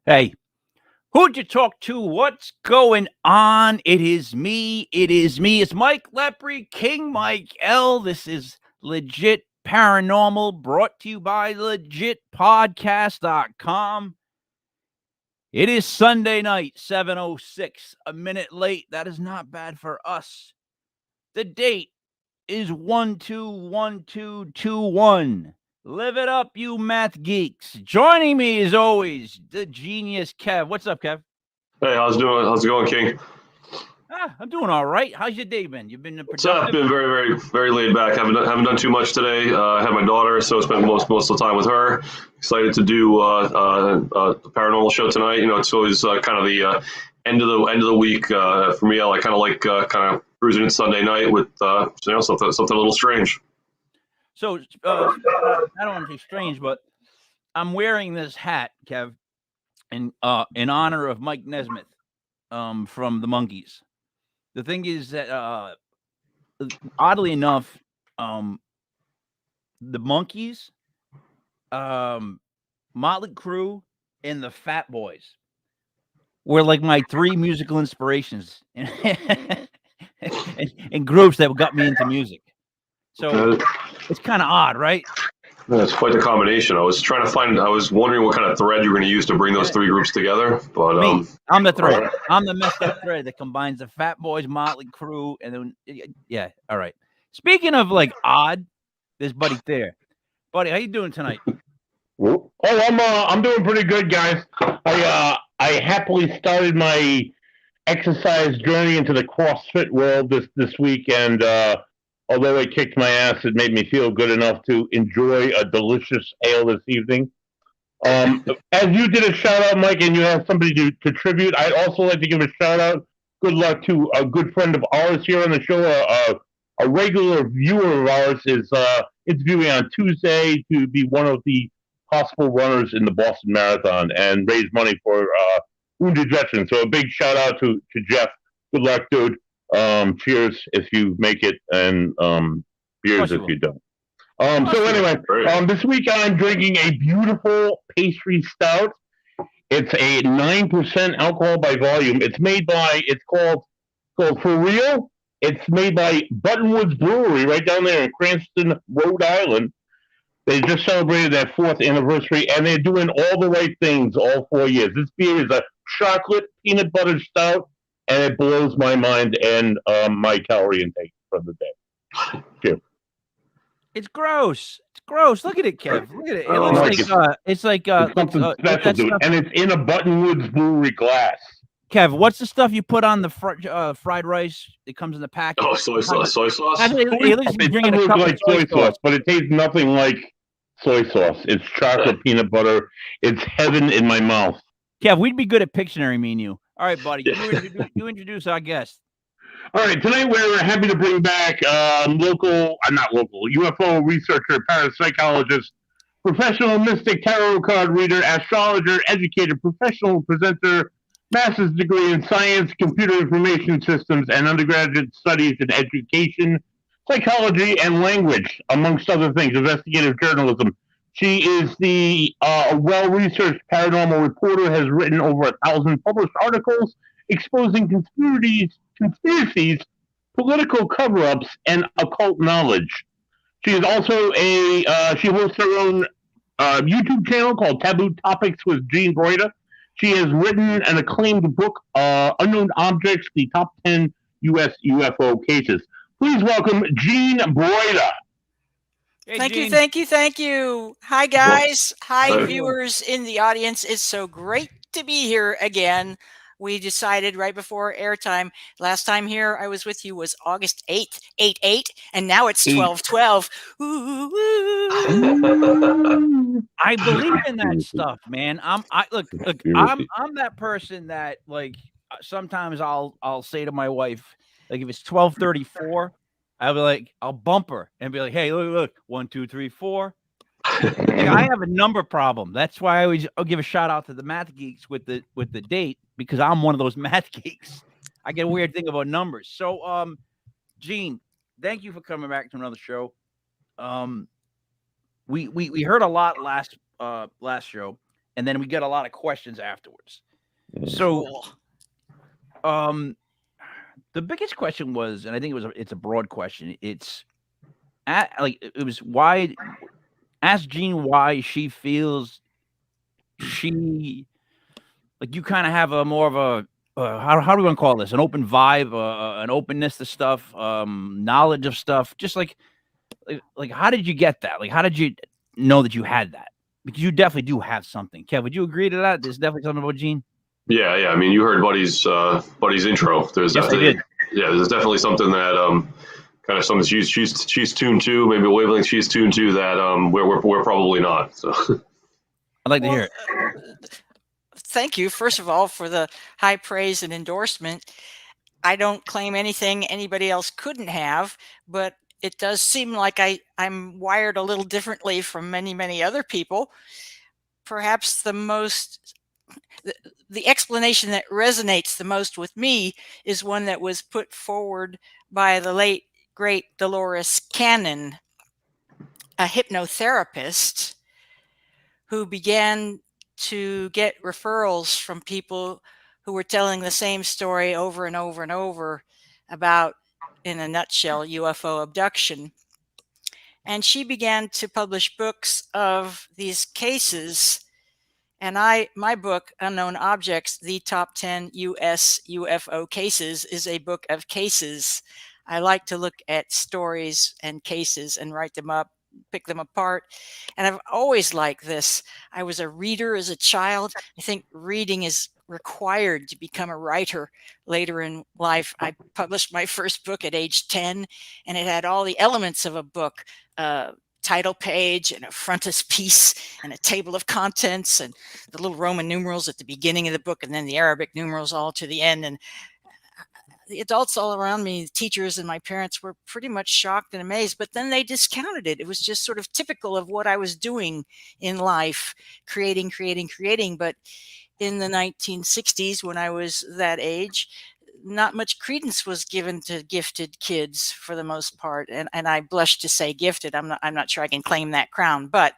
Hey, who'd you talk to? What's going on? It is me. It is me. It's Mike Lepre, King Mike L. This is Legit Paranormal, brought to you by legitpodcast.com. It is Sunday night, 7:06, a minute late. That is not bad for us. The date is 121221. Live it up, you math geeks. Joining me as always, the genius Kev. What's up, Kev? Hey, how's it doing? How's it going, King? I'm doing all right. How's your day been? You've been So I've productive? been very laid back. Haven't done too much today. I had my daughter, so I spent most of the time with her. Excited to do the paranormal show tonight. You know, it's always kind of the end of the week for me. I kind of cruising in Sunday night with something a little strange. So I don't want to say strange, but I'm wearing this hat, Kev, in honor of Mike Nesmith from the Monkees. The thing is that oddly enough, the Monkees, Motley Crue, and the Fat Boys were like my three musical inspirations and groups that got me into music. So it's kind of odd, right? It's quite the combination. I was wondering what kind of thread you were going to use to bring those three groups together. But I'm the thread. I'm the messed up thread that combines the Fat Boys, Motley Crue, and then yeah. All right. Speaking of like odd, there's Buddy there. Buddy, how you doing tonight? Oh, I'm doing pretty good, guys. I happily started my exercise journey into the CrossFit world this week, and although it kicked my ass, it made me feel good enough to enjoy a delicious ale this evening. As you did a shout out, Mike, and you have somebody to contribute, I'd also like to give a shout out. Good luck to a good friend of ours here on the show. A regular viewer of ours is interviewing on Tuesday to be one of the possible runners in the Boston Marathon and raise money for wounded veterans. So a big shout out to Jeff. Good luck, dude. Cheers if you make it, and beers if you don't. So anyway, this week I'm drinking a beautiful pastry stout. It's a 9% alcohol by volume. It's called For Real. It's made by Buttonwoods Brewery right down there in Cranston, Rhode Island. They just celebrated their 4th anniversary, and they're doing all the right things all 4 years. This beer is a chocolate peanut butter stout, and it blows my mind and my calorie intake for the day. Cheers. It's gross. It's gross. Look at it, Kev. Look at it. It looks it's something special, dude. And it's in a Buttonwoods Brewery glass. Kev, what's the stuff you put on the fried rice? It comes in the package. Oh, soy sauce. Soy sauce. At least you're drinking a cup like soy sauce, but it tastes nothing like soy sauce. It's chocolate peanut butter. It's heaven in my mouth. Kev, we'd be good at Pictionary, me and you. All right, buddy. You introduce our guest. All right, tonight we're happy to bring back UFO researcher, parapsychologist, professional mystic, tarot card reader, astrologer, educator, professional presenter, master's degree in science, computer information systems, and undergraduate studies in education, psychology, and language, amongst other things, investigative journalism. She is the well-researched paranormal reporter, has written over 1,000 published articles exposing conspiracies, political cover-ups, and occult knowledge. She is also she hosts her own YouTube channel called TABOO Topics with Jean Broida. She has written an acclaimed book, Unknown Objects, the Top 10 U.S. UFO Cases. Please welcome Jean Broida. Hey, Thank you. Hi, guys. Hi, viewers in the audience. It's so great to be here again. We decided right before airtime. Last time here I was with you was August 8th, 8/8, and now it's 12/12. I believe in that stuff, man. I'm that person that like sometimes I'll say to my wife, like if it's 12:34, I'll be like, I'll bump her and be like, hey, look, 1, 2, 3, 4. Like, I have a number problem. That's why I'll give a shout out to the math geeks with the date, because I'm one of those math geeks. I get a weird thing about numbers. So, Gene, thank you for coming back to another show. We heard a lot last show, and then we get a lot of questions afterwards. So, the biggest question was, and I think it's a broad question. It was why. Ask Jean why she feels you kind of have a more of a how do we want to call this, an open vibe, an openness to stuff, knowledge of stuff. Just like how did you get that? Like, how did you know that you had that? Because you definitely do have something. Kev, would you agree to that? There's definitely something about Jean. Yeah. I mean, you heard Buddy's intro. There's yes, I did. Yeah, there's definitely something that kind of something she's tuned to, maybe a wavelength she's tuned to that we're probably not. So I'd like to hear it. Thank you, first of all, for the high praise and endorsement. I don't claim anything anybody else couldn't have, but it does seem like I'm wired a little differently from many, many other people. Perhaps the explanation that resonates the most with me is one that was put forward by the late, great Dolores Cannon, a hypnotherapist who began to get referrals from people who were telling the same story over and over and over about, in a nutshell, UFO abduction. And she began to publish books of these cases. And my book, Unknown Objects, the Top 10 US UFO Cases, is a book of cases. I like to look at stories and cases and write them up, pick them apart. And I've always liked this. I was a reader as a child. I think reading is required to become a writer later in life. I published my first book at age 10, and it had all the elements of a book, title page and a frontispiece and a table of contents and the little Roman numerals at the beginning of the book, and then the Arabic numerals all to the end. And the adults all around me, the teachers and my parents, were pretty much shocked and amazed, but then they discounted it. It was just sort of typical of what I was doing in life, creating. But in the 1960s, when I was that age, not much credence was given to gifted kids for the most part. And I blush to say gifted. I'm not sure I can claim that crown, but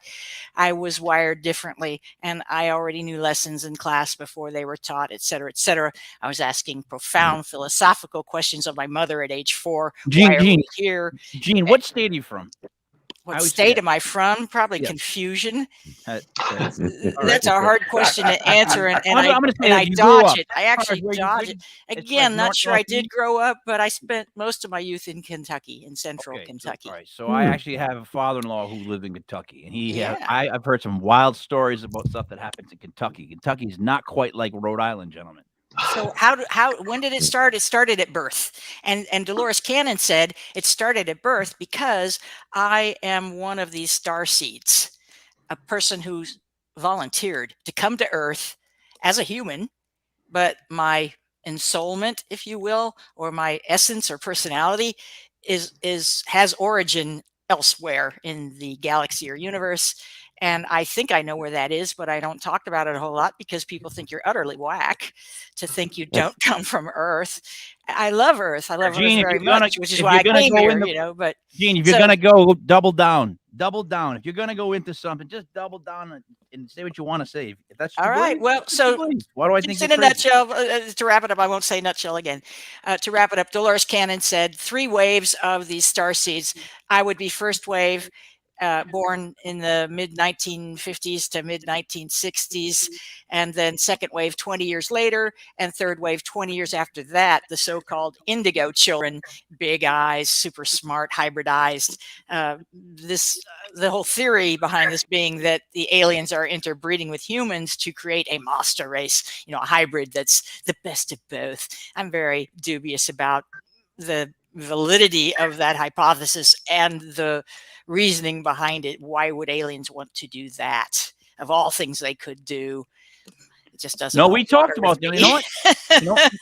I was wired differently, and I already knew lessons in class before they were taught, et cetera, et cetera. I was asking profound philosophical questions of my mother at age 4. Why are we here? Gene, what state are you from? What state am I from? Probably confusion. That's a hard question to answer, and I dodge it. I actually dodge it. Again, not sure I did grow up, but I spent most of my youth in Kentucky, in central Kentucky. So I actually have a father-in-law who lived in Kentucky, and I've heard some wild stories about stuff that happens in Kentucky. Kentucky is not quite like Rhode Island, gentlemen. So when did it start? It started at birth. And Dolores Cannon said it started at birth because I am one of these star seeds, a person who volunteered to come to Earth as a human, but my ensoulment, if you will, or my essence or personality has origin elsewhere in the galaxy or universe. And I think I know where that is, but I don't talk about it a whole lot because people think you're utterly whack to think you don't come from Earth. I love Earth. I love Earth very much, which is why I came here, but Gene, if you're going to go, double down. If you're going to go into something, just double down and say what you want to say. If that's all right. Well, so why do I think in a nutshell, to wrap it up, I won't say nutshell again. To wrap it up, Dolores Cannon said 3 waves of these star seeds. I would be first wave, born in the mid-1950s to mid-1960s, and then second wave 20 years later, and third wave 20 years after that, the so-called indigo children, big eyes, super smart, hybridized. The whole theory behind this being that the aliens are interbreeding with humans to create a monster race, a hybrid that's the best of both. I'm very dubious about the validity of that hypothesis and the reasoning behind it. Why would aliens want to do that? Of all things they could do, it just doesn't. No, we talked about that. You know what?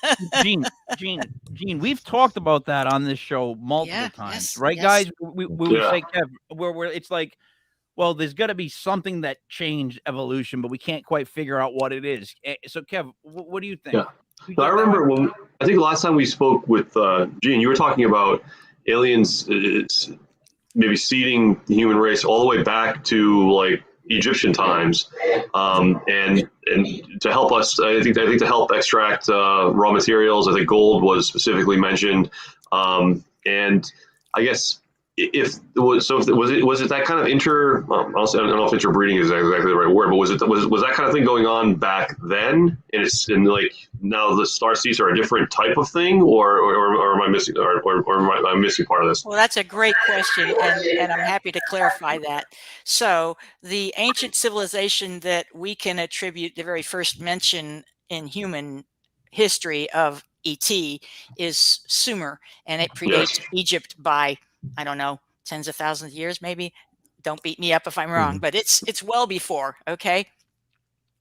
Gene, we've talked about that on this show multiple times, right, guys? We would say, Kev, where it's like, well, there's got to be something that changed evolution, but we can't quite figure out what it is. So, Kev, what do you think? Yeah. So I remember I think the last time we spoke with Gene, you were talking about aliens maybe seeding the human race all the way back to like Egyptian times, and to help us, I think to help extract raw materials. I think gold was specifically mentioned, and I guess if was it that kind of I don't know if interbreeding is exactly the right word, but was that kind of thing going on back then? And it's in like now the star seeds are a different type of thing, or am I missing or am I missing part of this? Well, that's a great question, and I'm happy to clarify that. So the ancient civilization that we can attribute the very first mention in human history of ET is Sumer, and it predates Egypt by, I don't know, tens of thousands of years, maybe. Don't beat me up if I'm wrong, but it's well before, okay?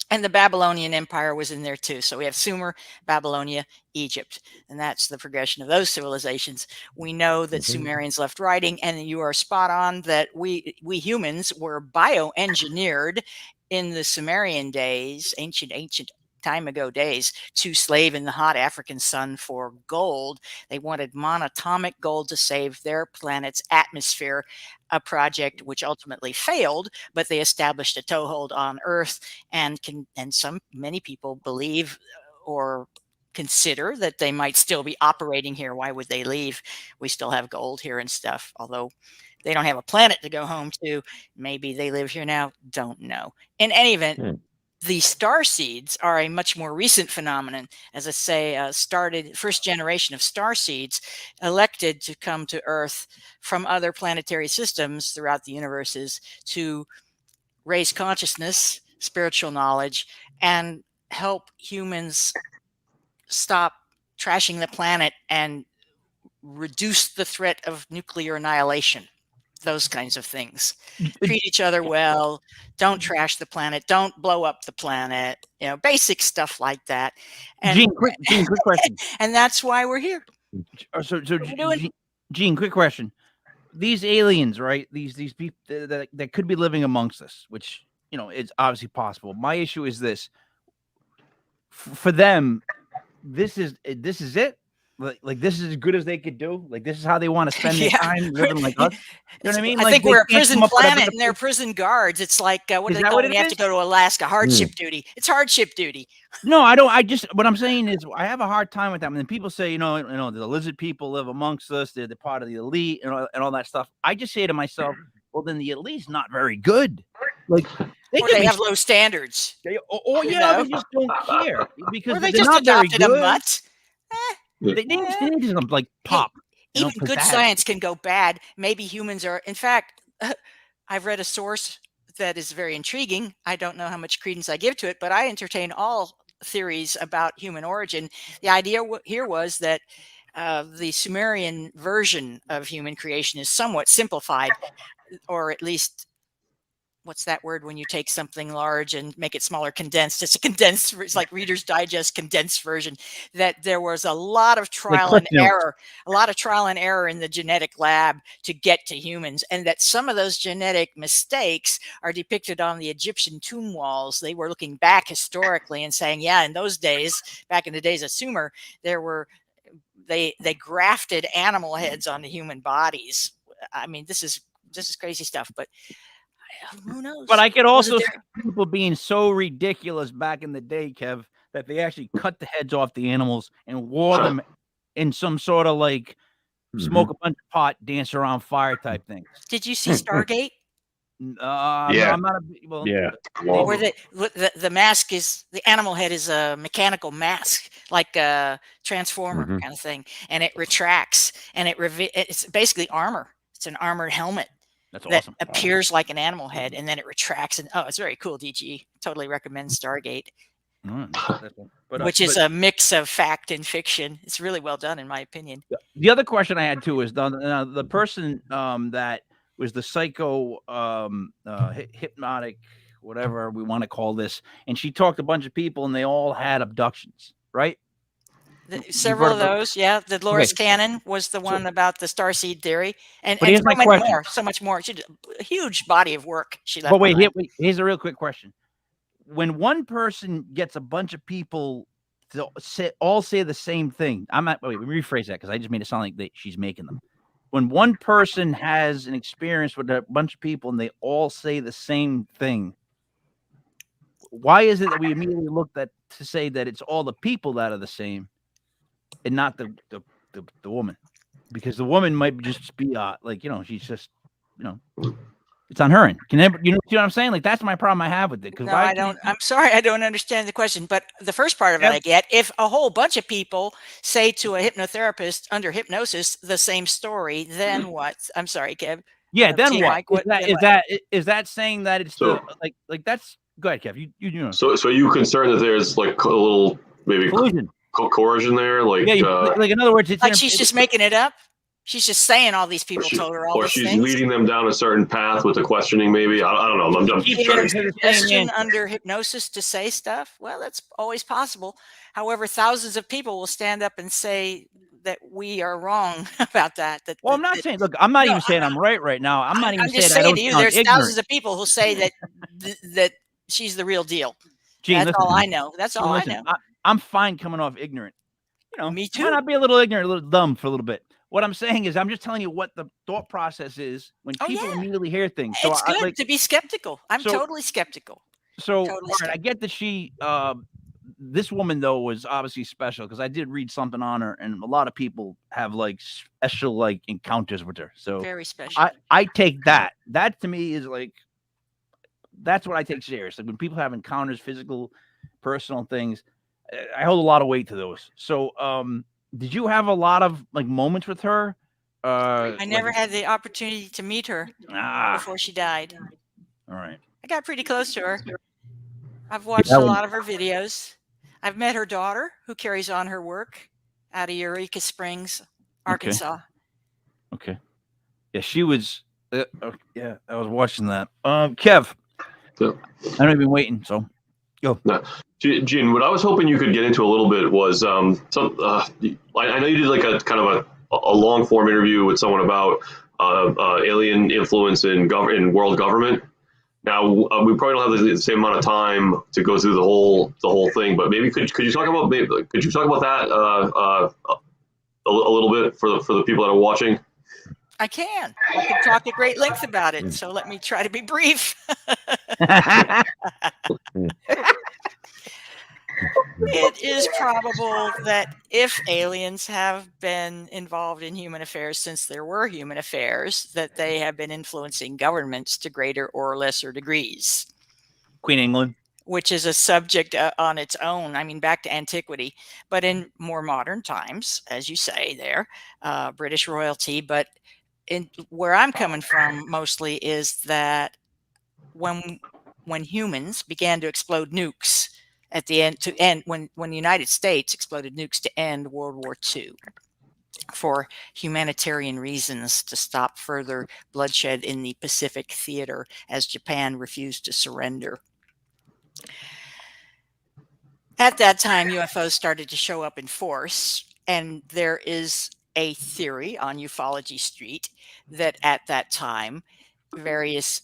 And the Babylonian Empire was in there too. So we have Sumer, Babylonia, Egypt, and that's the progression of those civilizations. We know that Sumerians left writing, and you are spot on that we humans were bioengineered in the Sumerian days, ancient time ago days, to slave in the hot African sun for gold. They wanted monatomic gold to save their planet's atmosphere, a project which ultimately failed, but they established a toehold on Earth, and many people believe or consider that they might still be operating here. Why would they leave? We still have gold here and stuff, although they don't have a planet to go home to. Maybe they live here now, don't know. In any event, the star seeds are a much more recent phenomenon. As I say, first generation of star seeds elected to come to Earth from other planetary systems throughout the universes to raise consciousness, spiritual knowledge, and help humans stop trashing the planet and reduce the threat of nuclear annihilation. Those kinds of things. Treat each other well. Don't trash the planet. Don't blow up the planet. Basic stuff like that. And, Gene, quick question. And that's why we're here. Gene, quick question. These aliens, right? These people that could be living amongst us, which it's obviously possible. My issue is this: for them, this is it. Like this is as good as they could do. Like this is how they want to spend their time living like us. You know what I mean? I think we're a prison planet and they're prison guards. It's like what do they call it? You have to go to Alaska, hardship duty. It's hardship duty. No, I don't. What I'm saying is I have a hard time with that. When people say, the lizard people live amongst us, they're part of the elite and all that stuff. I just say to myself, well, then the elite's not very good. Like they have low standards. They just don't care because they they're just not very adopted good. a mutt. They just like pop. Even good science can go bad. Maybe humans are. In fact, I've read a source that is very intriguing. I don't know how much credence I give to it, but I entertain all theories about human origin. The idea here was that the Sumerian version of human creation is somewhat simplified, or at least, what's that word when you take something large and make it smaller? Condensed. It's like Reader's Digest condensed version. That there was a lot of trial and error in the genetic lab to get to humans, and that some of those genetic mistakes are depicted on the Egyptian tomb walls. They were looking back historically and saying, yeah, in those days, back in the days of Sumer, they grafted animal heads onto human bodies. I mean, this is crazy stuff, but who knows? But I could also see people being so ridiculous back in the day, Kev, that they actually cut the heads off the animals and wore them in some sort of like smoke a bunch of pot, dance around fire type thing. Did you see Stargate? Yeah. I'm not where the mask is, the animal head is a mechanical mask, like a transformer kind of thing, and it retracts, and it's basically armor. It's an armored helmet. That's that awesome. appears like an animal head, and then it retracts, and it's very cool. DG totally recommend Stargate, which is a mix of fact and fiction. It's really well done, in my opinion. The other question I had too is the person that was the psycho hypnotic, whatever we want to call this, and she talked to a bunch of people, and they all had abductions, right? Several of those, The Dolores Cannon was the one about the starseed theory, and so much more. She did a huge body of work. She left. But here's a real quick question: when one person gets a bunch of people to all say the same thing, let me rephrase that because I just made it sound like she's making them. When one person has an experience with a bunch of people and they all say the same thing, why is it that we immediately look at to say that it's all the people that are the same, and not the woman? Because the woman might just be like, she's just, it's on her end. You know what I'm saying? Like, that's my problem I have with it. No, I don't. I'm sorry, I don't understand the question. But the first part of it I get. If a whole bunch of people say to a hypnotherapist under hypnosis the same story, then what? I'm sorry, Kev. Yeah, then what? Is that saying that it's like that's go ahead, Kev. You know. So are you concerned that there's like a little maybe coercion there? Like, like in other words, it's like she's just making it up. She's just saying all these people told her all these things. Or she's leading them down a certain path with the questioning, maybe. I don't know. I'm suggestion under hypnosis to say stuff. Well, that's always possible. However, thousands of people will stand up and say that we are wrong about that. Well, I'm not saying. Look, I'm not even saying I'm right now. I'm not even saying. I'm just saying to you, there's thousands of people who say that that she's the real deal. Gene, that's all I know. That's all I know. I'm fine coming off ignorant. Me too. Why not be a little ignorant, a little dumb for a little bit? What I'm saying is, I'm just telling you what the thought process is when people immediately hear things. So it's good to be skeptical. I'm totally skeptical. So, all right, I get that she, this woman though was obviously special because I did read something on her, and a lot of people have like special like encounters with her. So very special. I take that. That to me is like, that's what I take serious. Like when people have encounters, physical, personal things, I hold a lot of weight to those. So, did you have a lot of like moments with her? I never had the opportunity to meet her before she died. All right. I got pretty close to her. I've watched a lot of her videos. I've met her daughter, who carries on her work out of Eureka Springs, Arkansas. Okay. Yeah, she was. Yeah, I was watching that. Kev. Yeah. I know you've been waiting, so go. No. Gene, what I was hoping you could get into a little bit was I know you did like a kind of a long form interview with someone about alien influence in world government. Now we probably don't have the same amount of time to go through the whole thing, but maybe could you talk about that a little bit for the people that are watching? I can talk at great length about it, so let me try to be brief. It is probable that if aliens have been involved in human affairs since there were human affairs, that they have been influencing governments to greater or lesser degrees. Queen England. Which is a subject on its own. I mean, back to antiquity, but in more modern times, as you say there, British royalty. But where I'm coming from mostly is that when humans began to explode nukes at the end, when the United States exploded nukes to end World War II for humanitarian reasons, to stop further bloodshed in the Pacific theater as Japan refused to surrender. At that time, UFOs started to show up in force, and there is a theory on Ufology Street that at that time, various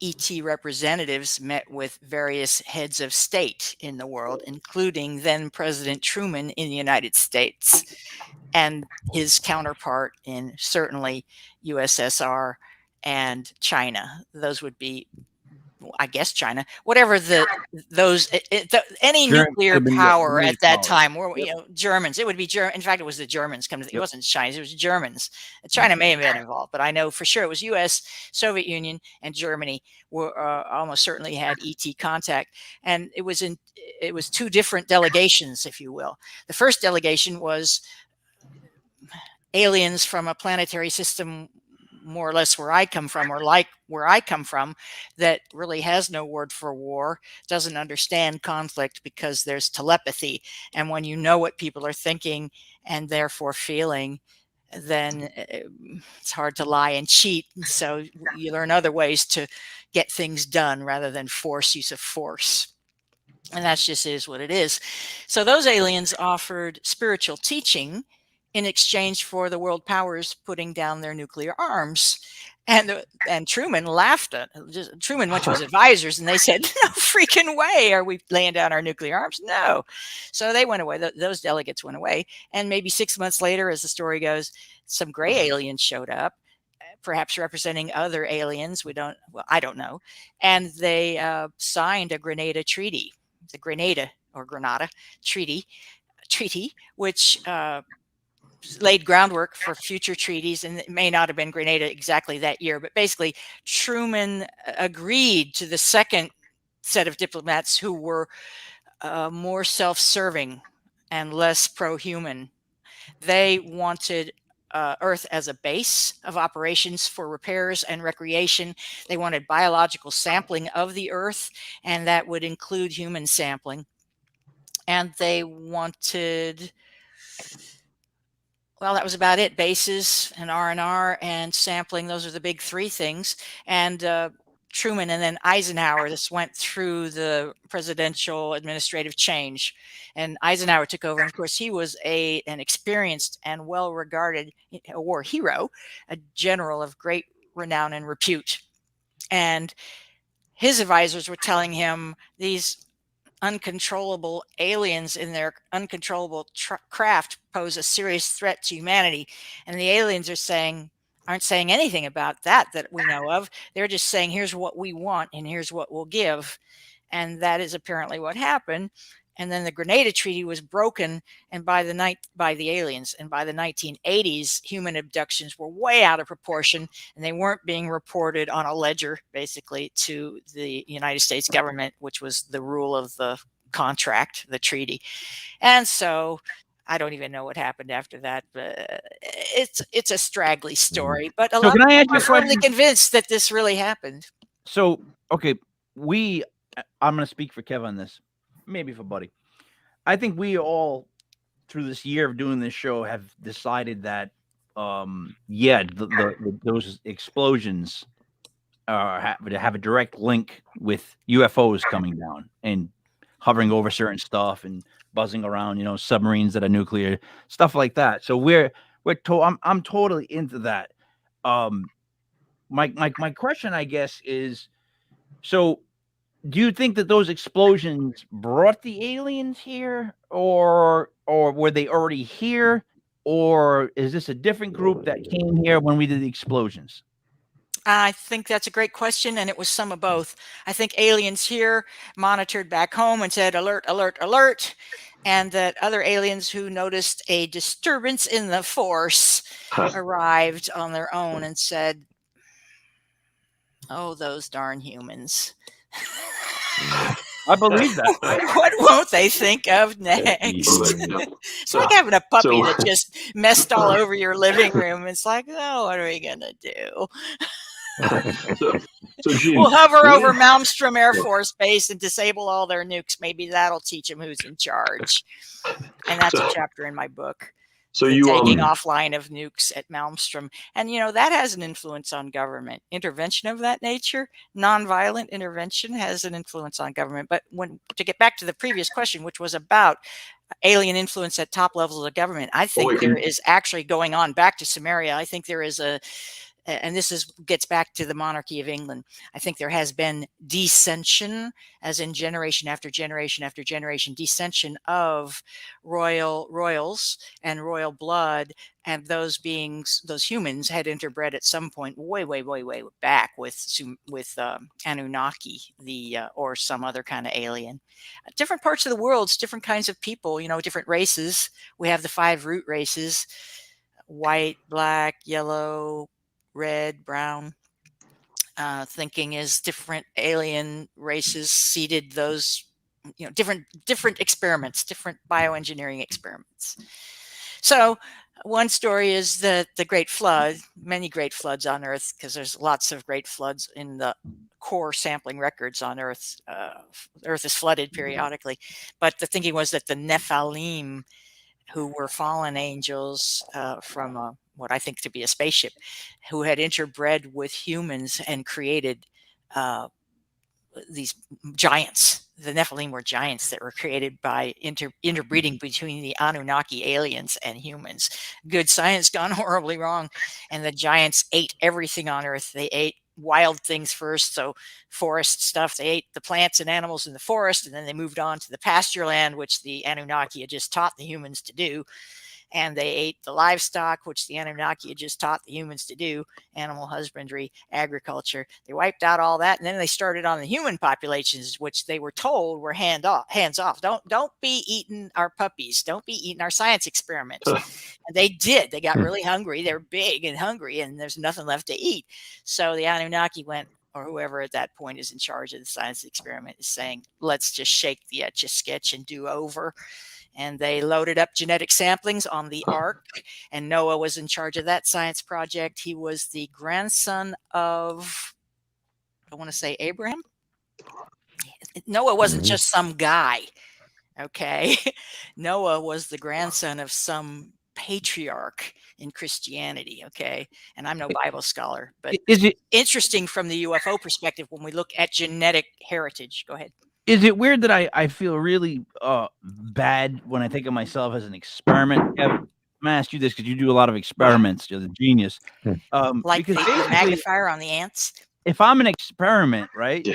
ET representatives met with various heads of state in the world, including then President Truman in the United States and his counterpart in certainly USSR and China. Those would be, I guess, China, whatever any nuclear power at that time, or Germans. It would be German. In fact, it was the Germans. It wasn't Chinese. It was Germans. China may have been involved, but I know for sure it was U.S., Soviet Union, and Germany were almost certainly had ET contact, and it was two different delegations, if you will. The first delegation was aliens from a planetary system, more or less where I come from, or like where I come from, that really has no word for war, doesn't understand conflict because there's telepathy. And when you know what people are thinking and therefore feeling, then it's hard to lie and cheat. So you learn other ways to get things done rather than use of force. And that just is what it is. So those aliens offered spiritual teaching in exchange for the world powers putting down their nuclear arms. And Truman laughed at Truman went to his advisors and they said, no freaking way are we laying down our nuclear arms. No. So they went away. Those delegates went away. And maybe 6 months later, as the story goes, some gray aliens showed up, perhaps representing other aliens. I don't know. And they signed a Grenada Treaty, the Grenada Treaty, which laid groundwork for future treaties. And it may not have been Grenada exactly that year, but basically Truman agreed to the second set of diplomats who were more self-serving and less pro-human. They wanted Earth as a base of operations for repairs and recreation. They wanted biological sampling of the Earth, and that would include human sampling. And they wanted, well, that was about it. Bases and R&R and sampling. Those are the big three things. And Truman and then Eisenhower, this went through the presidential administrative change. And Eisenhower took over. And of course, he was an experienced and well-regarded war hero, a general of great renown and repute. And his advisors were telling him these uncontrollable aliens in their uncontrollable craft pose a serious threat to humanity. And the aliens aren't saying anything about that we know of. They're just saying, here's what we want and here's what we'll give. And that is apparently what happened. And then the Grenada Treaty was broken, and by the aliens. And by the 1980s, human abductions were way out of proportion, and they weren't being reported on a ledger, basically, to the United States government, which was the rule of the contract, the treaty. And so I don't even know what happened after that, but it's a straggly story. But a lot of people are firmly convinced that this really happened. So, okay, I'm going to speak for Kev on this. Maybe for Buddy. I think we all, through this year of doing this show, have decided that, those explosions have a direct link with UFOs coming down and hovering over certain stuff and buzzing around, submarines that are nuclear, stuff like that. So I'm totally into that. My question, I guess, is, so do you think that those explosions brought the aliens here, or were they already here, or is this a different group that came here when we did the explosions? I think that's a great question, and it was some of both. I think aliens here monitored back home and said, alert, alert, alert, and that other aliens who noticed a disturbance in the force arrived on their own and said, oh, those darn humans. I believe that. What won't they think of next? It's like having a puppy that just messed all over your living room. It's like, oh, what are we going to do? Gene, we'll hover over Malmstrom Air Force Base and disable all their nukes. Maybe that'll teach them who's in charge. And that's a chapter in my book. So taking offline of nukes at Malmstrom. And, that has an influence on government. Intervention of that nature, nonviolent intervention, has an influence on government. But to get back to the previous question, which was about alien influence at top levels of government, I think there is actually going on back to Sumeria. I think there is and this gets back to the monarchy of England. I think there has been descension, as in generation after generation after generation, descension of royals and royal blood, and those humans had interbred at some point way, way, way, way back with Anunnaki, or some other kind of alien. Different parts of the world, different kinds of people, different races. We have the 5 root races: white, black, yellow, red, brown. Thinking is different alien races seeded those, different experiments, different bioengineering experiments. So one story is that the Great Flood, many great floods on Earth, because there's lots of great floods in the core sampling records on Earth. Earth is flooded periodically. But the thinking was that the Nephilim, who were fallen angels from what I think to be a spaceship, who had interbred with humans and created these giants. The Nephilim were giants that were created by interbreeding between the Anunnaki aliens and humans. Good science gone horribly wrong. And the giants ate everything on Earth. They ate wild things first, so forest stuff. They ate the plants and animals in the forest, and then they moved on to the pasture land, which the Anunnaki had just taught the humans to do. and they ate the livestock, which the Anunnaki had just taught the humans to do: animal husbandry, agriculture. They wiped out all that, and then they started on the human populations, which they were told were hands off. Don't be eating our puppies. Don't be eating our science experiments. And they did. They got really hungry. They're big and hungry, and there's nothing left to eat. So the Anunnaki went, or whoever at that point is in charge of the science experiment, is saying, let's just shake the Etch-a-Sketch and do over. And they loaded up genetic samplings on the ark, and Noah was in charge of that science project. He was the grandson of, I want to say, Abraham. Noah wasn't just some guy, okay? Noah was the grandson of some patriarch in Christianity, okay? And I'm no Bible scholar, but is it interesting from the UFO perspective when we look at genetic heritage? Go ahead. Is it weird that I feel really bad when I think of myself as an experiment? Kevin, I'm gonna ask you this because you do a lot of experiments. You're the genius. Like because the magnifier on the ants. If I'm an experiment, right? Yeah.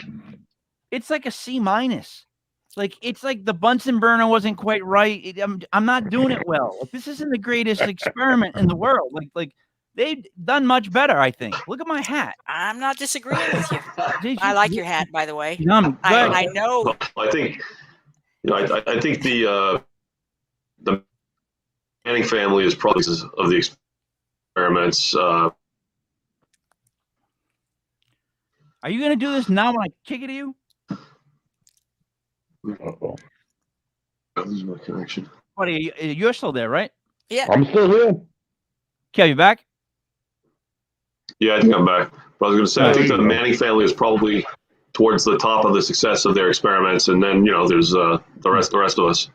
It's like a C-. Like it's like the Bunsen burner wasn't quite right. I'm not doing it well. Like, this isn't the greatest experiment in the world. Like they've done much better, I think. Look at my hat. I'm not disagreeing with you. I like your hat, by the way. I know. I think, I think the Manning family is probably of the experiments. Are you gonna do this now when I kick it to you? This is my connection. What you're still there, right? Yeah. I'm still here. Kev, you back? Yeah, I think I'm back. But I was going to say, I think the Manning family is probably towards the top of the success of their experiments, and then there's the rest of us.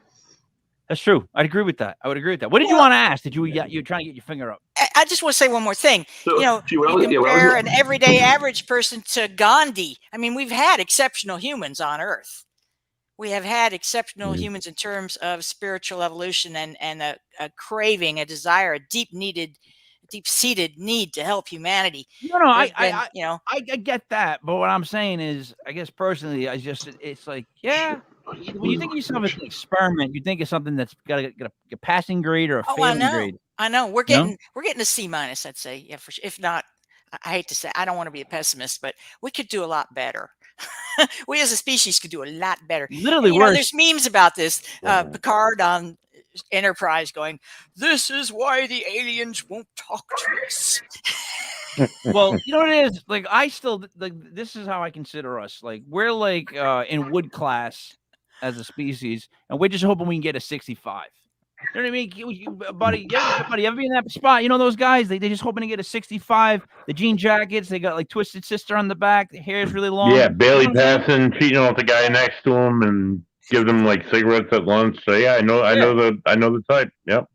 That's true. I'd agree with that. I would agree with that. What did you want to ask? You're trying to get your finger up? I just want to say one more thing. So, you compare an everyday average person to Gandhi. I mean, we've had exceptional humans on Earth. We have had exceptional humans in terms of spiritual evolution and a craving, a desire, a deep-seated need to help humanity. I get that, but what I'm saying is, I guess personally, it's like, yeah, when you think of yourself as an experiment, you think of something that's got to get a passing grade or a failing grade. I know. We're getting a C-, I'd say. Yeah, for sure. If not, I hate to say, I don't want to be a pessimist, but we could do a lot better. We as a species could do a lot better. Literally worse. There's memes about this. Picard on Enterprise going, "This is why the aliens won't talk to us." Well, you know what it is? Like, this is how I consider us. Like, we're like in wood class as a species, and we're just hoping we can get a 65. You know what I mean? Buddy, ever be in that spot? You know those guys? They just hoping to get a 65. The jean jackets, they got like Twisted Sister on the back. The hair's really long. Yeah, barely passing, cheating on the guy next to him, and give them like cigarettes at lunch. So yeah, I know the type. Yep.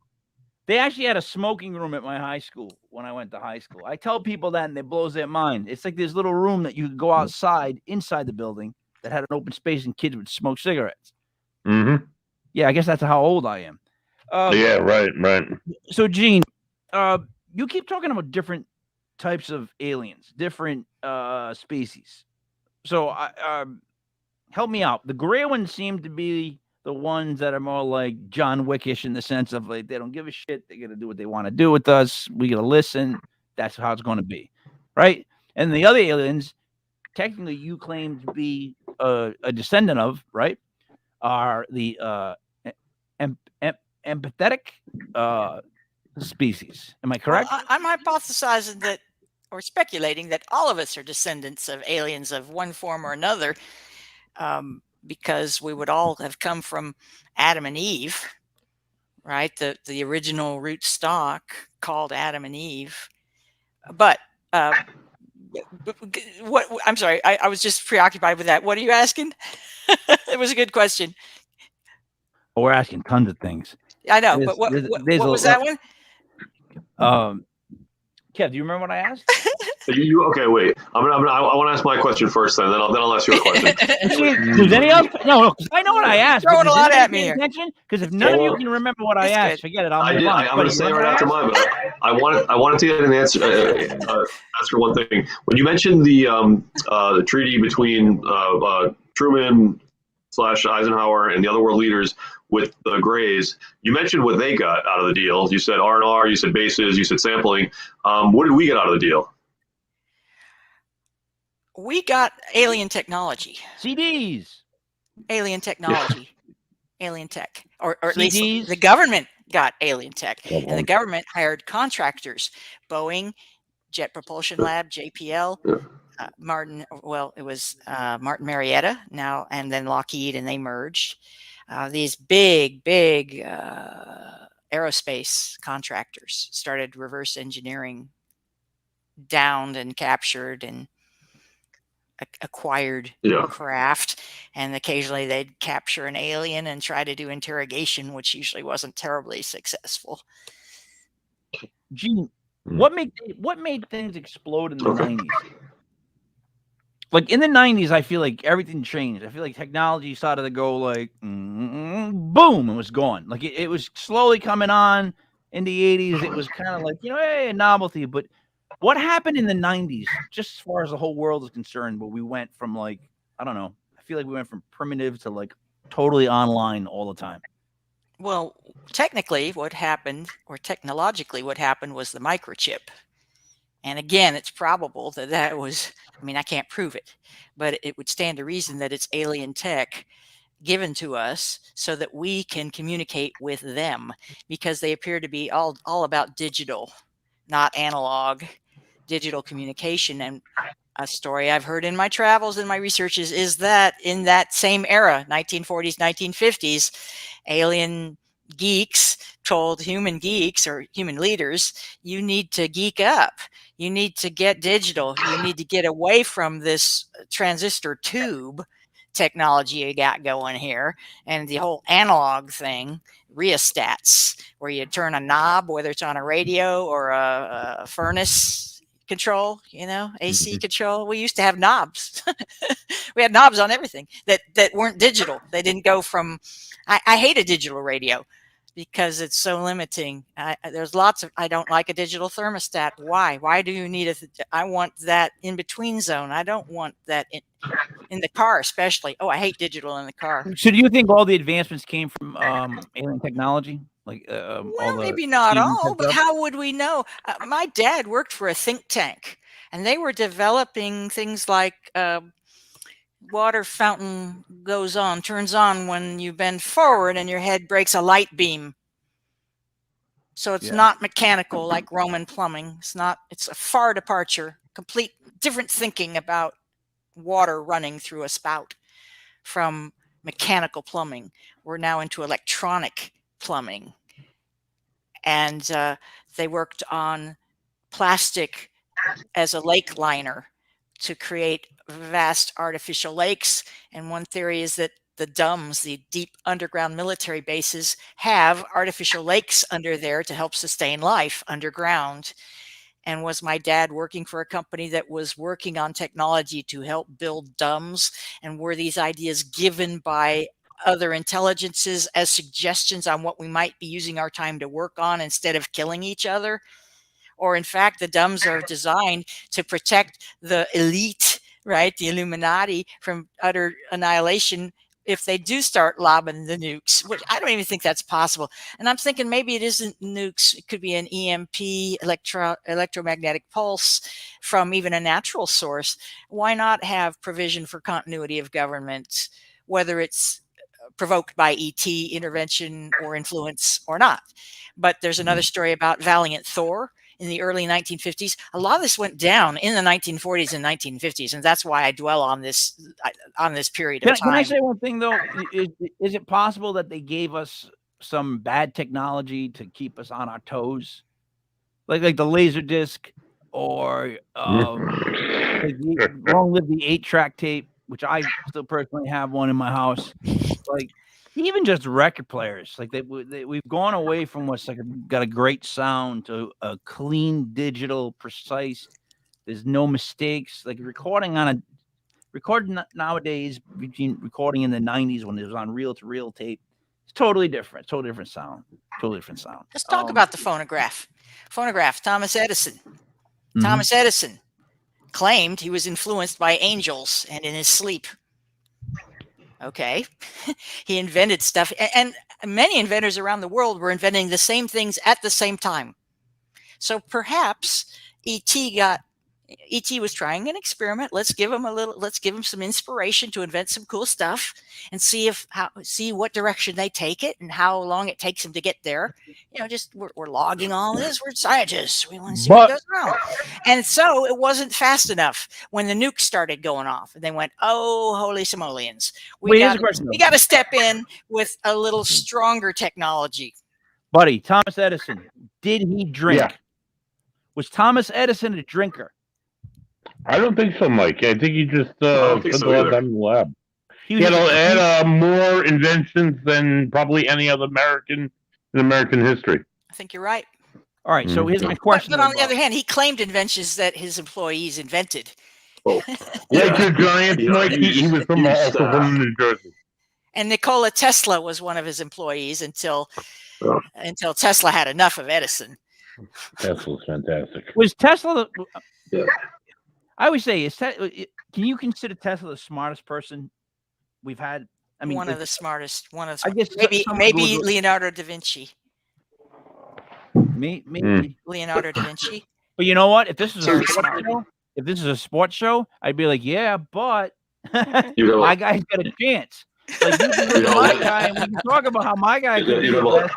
They actually had a smoking room at my high school when I went to high school. I tell people that, and it blows their mind. It's like this little room that you could go outside inside the building that had an open space, and kids would smoke cigarettes. Mm-hmm. Yeah, I guess that's how old I am. Yeah, right. So, Gene, you keep talking about different types of aliens, different species. So, help me out. The gray ones seem to be the ones that are more like John Wickish in the sense of like they don't give a shit. They got to do what they want to do with us. We got to listen. That's how it's going to be, right? And the other aliens, technically, you claim to be a descendant of, right? Are the empathetic species. Am I correct? Well, I'm hypothesizing that, or speculating that all of us are descendants of aliens of one form or another, because we would all have come from Adam and Eve, right? The original root stock called Adam and Eve. But what? I'm sorry, I was just preoccupied with that. What are you asking? It was a good question. Well, we're asking tons of things. I know, but what was that one? Kev, do you remember what I asked? Okay, wait. I want to ask my question first, then I'll ask you a question. Does any else? No, because I know what I asked. Throwing a lot at me here. Because if none of you can remember what I asked, forget it. I'm going to say right after mine, but I wanted to get an answer. Ask for one thing. When you mentioned the treaty between Truman / Eisenhower and the other world leaders, with the Greys. You mentioned what they got out of the deal. You said R&R, you said bases, you said sampling. What did we get out of the deal? We got alien technology. CDs. Alien technology. Alien tech. Or at least CDs. the government got alien tech. And the government hired contractors. Boeing, Jet Propulsion Lab, JPL, Martin, well, it was Martin Marietta now, and then Lockheed, and they merged. These big aerospace contractors started reverse engineering downed and captured and acquired craft, and occasionally they'd capture an alien and try to do interrogation, which usually wasn't terribly successful. Gene, what made things explode in the 90s? Like in the 90s, I feel like everything changed. I feel like technology started to go like boom, and was gone. Like it was slowly coming on. In the 80s, it was kind of like, hey, a novelty. But what happened in the 90s, just as far as the whole world is concerned, where we went from like, I don't know, I feel like we went from primitive to like totally online all the time. Well, technically what happened, or technologically what happened, was the microchip. And again, it's probable that that was, I mean, I can't prove it, but it would stand to reason that it's alien tech given to us so that we can communicate with them, because they appear to be all about digital, not analog, digital communication. And a story I've heard in my travels and my researches is that in that same era, 1940s, 1950s, alien geeks told human geeks or human leaders, you need to geek up. You need to get digital. You need to get away from this transistor tube technology you got going here and the whole analog thing, rheostats, where you turn a knob, whether it's on a radio or a furnace control, AC control. We used to have knobs. We had knobs on everything that weren't digital. They didn't go from, I hate a digital radio because it's so limiting. There's lots of, I don't like a digital thermostat. Why do you need I want that in between zone. I don't want that in the car, especially. Oh, I hate digital in the car. So do you think all the advancements came from alien technology? Like well, maybe not all, but how would we know? My dad worked for a think tank, and they were developing things like water fountain turns on when you bend forward and your head breaks a light beam. So it's not mechanical like Roman plumbing. It's a far departure, complete different thinking about water running through a spout from mechanical plumbing. We're now into electronic plumbing. And they worked on plastic as a lake liner to create vast artificial lakes. And one theory is that the DUMBs, the deep underground military bases, have artificial lakes under there to help sustain life underground. And was my dad working for a company that was working on technology to help build DUMBs? And were these ideas given by other intelligences as suggestions on what we might be using our time to work on instead of killing each other? Or in fact, the DUMBs are designed to protect the elite, right, the Illuminati, from utter annihilation if they do start lobbing the nukes, which I don't even think that's possible. And I'm thinking maybe it isn't nukes. It could be an EMP, electromagnetic pulse from even a natural source. Why not have provision for continuity of government, whether it's provoked by ET intervention or influence or not? But there's another story about Valiant Thor in the early 1950s. A lot of this went down in the 1940s and 1950s, and that's why I dwell on this period of time. Can I say one thing though? Is it possible that they gave us some bad technology to keep us on our toes, like the laser disc, or long live the 8-track tape, which I still personally have one in my house. Like even just record players, like we've gone away from what's like got a great sound to a clean digital, precise. There's no mistakes. Like recording nowadays between recording in the 90s when it was on reel-to-reel tape, it's totally different. Totally different sound. Let's talk about the phonograph. Thomas Edison. Thomas Edison claimed he was influenced by angels and in his sleep. Okay. He invented stuff, and many inventors around the world were inventing the same things at the same time. So perhaps ET was trying an experiment. Let's give him some inspiration to invent some cool stuff and see what direction they take it and how long it takes them to get there. Just we're logging all this. We're scientists. We want to see what goes on. And so it wasn't fast enough when the nukes started going off, and they went, "Oh, holy simoleons. We got to step in with a little stronger technology." Buddy, Thomas Edison, did he drink? Yeah. Was Thomas Edison a drinker? I don't think so, Mike. I think he just spent a lot of time in the lab. He had more inventions than probably any other American in American history. I think you're right. All right, so here's my question. But on the other hand, he claimed inventions that his employees invented. Oh. Like your giant, Mike, he was from New Jersey. And Nikola Tesla was one of his employees until Tesla had enough of Edison. Tesla's fantastic. Was Tesla I always say, can you consider Tesla the smartest person we've had? I mean, one of the smartest. I guess maybe Leonardo da Vinci. Maybe Leonardo da Vinci. But you know what? If this is a sports show, I'd be like, yeah, but my guy's got a chance. Like my guy, and we can talk about how my guy could be the best.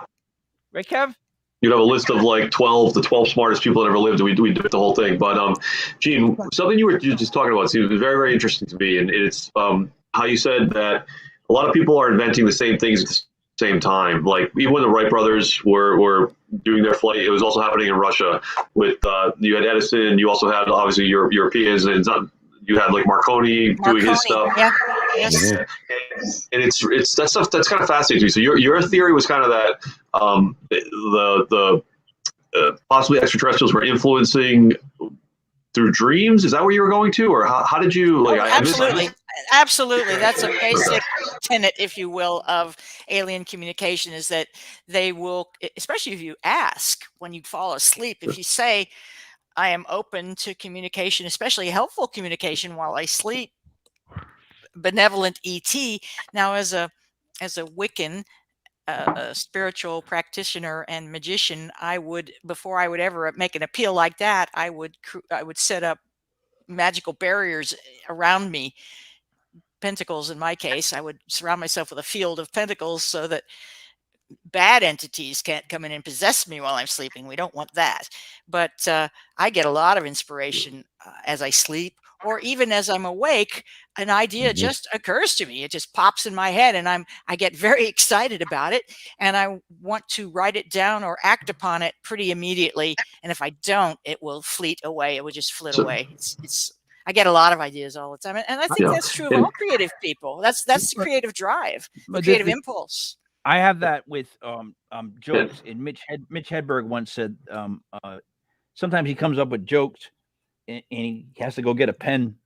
Right, Kev? You'd have a list of like 12 smartest people that ever lived. We do the whole thing. But Gene, something you were just talking about seems very, very interesting to me, and it's how you said that a lot of people are inventing the same things at the same time. Like even when the Wright brothers were doing their flight, it was also happening in Russia. With you had Edison, you also had obviously Europeans, and you had like Marconi doing his stuff. Yeah. Yes. And it's that stuff that's kind of fascinating to me. So your theory was kind of that the possibly extraterrestrials were influencing through dreams. Is that where you were going to, or how did you like? Absolutely. That's a basic tenet, if you will, of alien communication, is that they will, especially if you ask when you fall asleep, if you say, "I am open to communication, especially helpful communication while I sleep," benevolent ET. Now, as a Wiccan, a spiritual practitioner and magician, before I would ever make an appeal like that, I would set up magical barriers around me. Pentacles, in my case, I would surround myself with a field of pentacles so that bad entities can't come in and possess me while I'm sleeping. We don't want that. But I get a lot of inspiration as I sleep, or even as I'm awake. An idea just occurs to me. It just pops in my head, and I get very excited about it, and I want to write it down or act upon it pretty immediately. And if I don't, it will fleet away. It will just flit away. I get a lot of ideas all the time, and I think that's true of all creative people. That's the creative drive, the creative impulse. I have that with jokes. And Mitch Hedberg once said sometimes he comes up with jokes and he has to go get a pen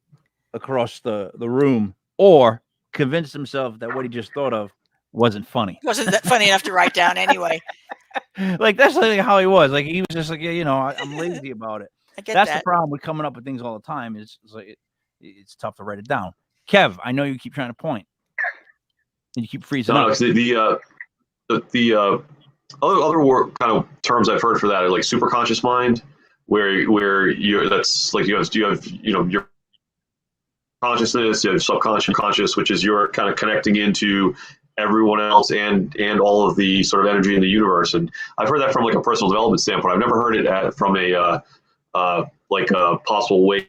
across the room or convince himself that what he just thought of wasn't funny. Wasn't that funny enough to write down anyway? Like that's like how he was. Like he was just like, I'm lazy about it. That's the problem with coming up with things all the time. Is like it's tough to write it down. Kev, I know you keep trying to point. And you keep freezing up. The other kind of terms I've heard for that are like superconscious mind, where you're that's like you have your consciousness, you have subconscious, conscious, which is you're kind of connecting into everyone else and all of the sort of energy in the universe. And I've heard that from like a personal development standpoint. I've never heard it from a like a possible way.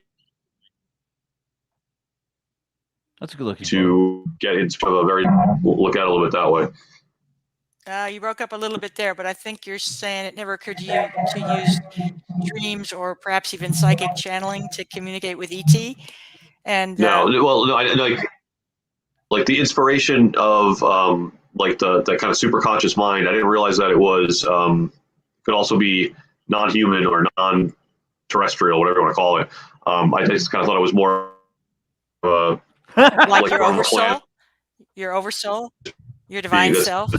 That's a good look to get into a very look at it a little bit that way. You broke up a little bit there, but I think you're saying it never occurred to you to use dreams or perhaps even psychic channeling to communicate with ET. And no, I like the inspiration of like the kind of superconscious mind. I didn't realize that it was could also be non-human or non-terrestrial, whatever you want to call it. I just kind of thought it was more like your oversoul, your divine self.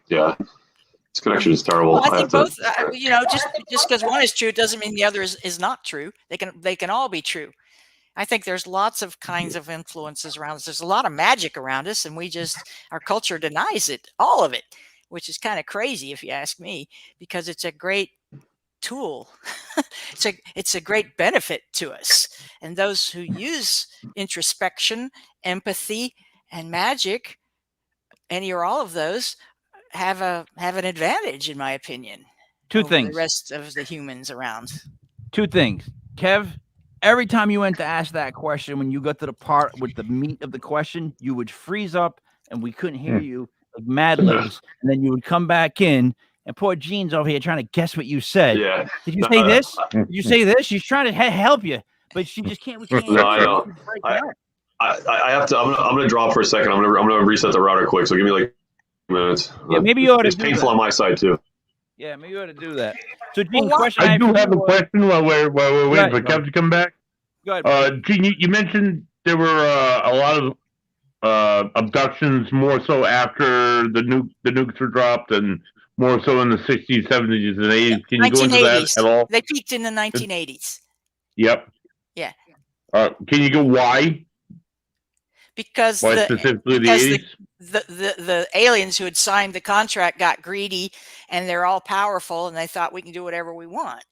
Yeah, this connection is terrible. Well, I think both. Just because one is true doesn't mean the other is not true. They can all be true. I think there's lots of kinds of influences around us. There's a lot of magic around us, and our culture denies it, all of it, which is kind of crazy if you ask me, because it's a great tool. It's a great benefit to us. And those who use introspection, empathy, and magic, any or all of those, have an advantage, in my opinion, Two over things. the rest of the humans around. Two things. Kev, every time you went to ask that question, when you got to the part with the meat of the question, you would freeze up and we couldn't hear you, like Mad Libs. And then you would come back in, and poor Jean's over here trying to guess what you said. Yeah. Did you say this? Did you say this? She's trying to help you, but she just can't. We can't hear No, I you. know. She's breaking up. I have to. I'm gonna drop for a second. I'm gonna reset the router quick. So give me like minutes. Yeah, maybe you ought to It's do painful that. on my side too. Yeah, maybe you ought to do that. So, Gene, Well, question I have do for have you a was- question while we're waiting for Go Kev to come back. Go ahead. Brad. Gene, you mentioned there were a lot of abductions, more so after the nukes were dropped, and more so in the 60s, 70s, and 80s. Can you go into that 1980s. at all? They peaked in the 1980s. Yep. Yeah. Can you go why? Because Why the specifically the because 80s? the aliens who had signed the contract got greedy, and they're all powerful, and they thought we can do whatever we want.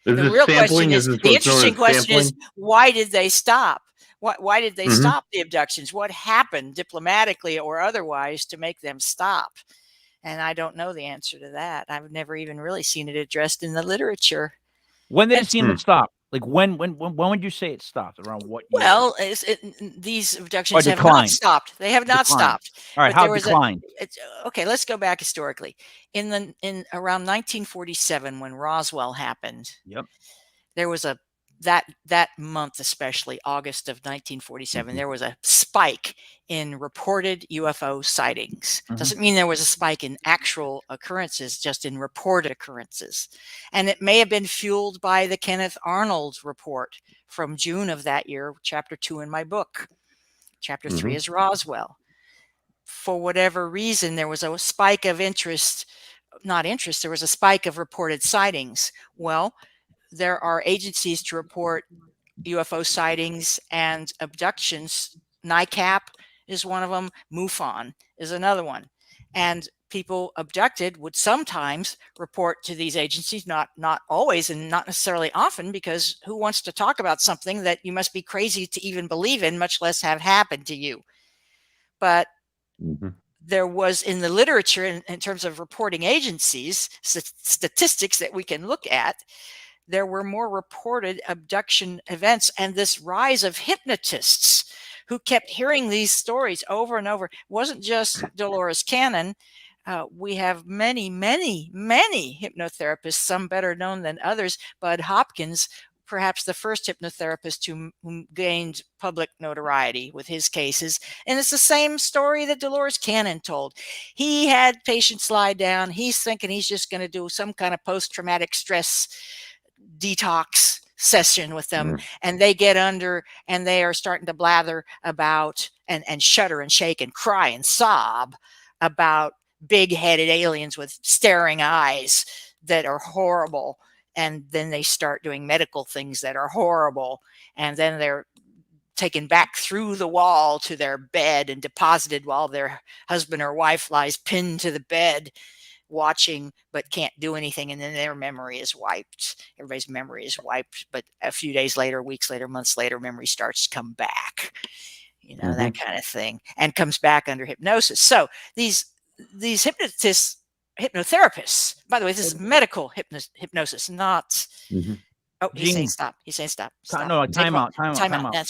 Is The this real sampling? question is, Is this the what's known interesting as question is, sampling? why did they stop? Why did they Mhm. stop the abductions? What happened diplomatically or otherwise to make them stop? And I don't know the answer to that. I've never even really seen it addressed in the literature. When did it and- seem to stop? Like when would you say it stopped? Around what year? Well, these abductions have not declined. stopped. They have not Declined. stopped. All right, but how there was declined? Okay, let's go back historically. In around 1947, when Roswell happened, Yep. there was that month, especially August of 1947, there was a spike in reported UFO sightings. Doesn't mean there was a spike in actual occurrences, just in reported occurrences. And it may have been fueled by the Kenneth Arnold report from June of that year, chapter 2 in my book. Chapter 3 is Roswell. For whatever reason, there was a spike of there was a spike of reported sightings. Well, there are agencies to report UFO sightings and abductions. NICAP is one of them. MUFON is another one. And people abducted would sometimes report to these agencies, not always and not necessarily often, because who wants to talk about something that you must be crazy to even believe in, much less have happened to you? But there was, in the literature, in terms of reporting agencies, statistics that we can look at, there were more reported abduction events, and this rise of hypnotists who kept hearing these stories over and over. It wasn't just Dolores Cannon. We have many, many, many hypnotherapists, some better known than others. Bud Hopkins, perhaps the first hypnotherapist who gained public notoriety with his cases. And it's the same story that Dolores Cannon told. He had patients lie down. He's thinking he's just going to do some kind of post-traumatic stress detox session with them, and they get under and they are starting to blather about and shudder and shake and cry and sob about big-headed aliens with staring eyes that are horrible. And then they start doing medical things that are horrible, and then they're taken back through the wall to their bed and deposited while their husband or wife lies pinned to the bed watching but can't do anything, and then their memory is wiped. Everybody's memory is wiped, but a few days later, weeks later, months later, memory starts to come back, that kind of thing, and comes back under hypnosis. So these hypnotherapists, by the way, this is medical hypnosis, not oh, he's saying stop. He's saying stop. No, time out. That's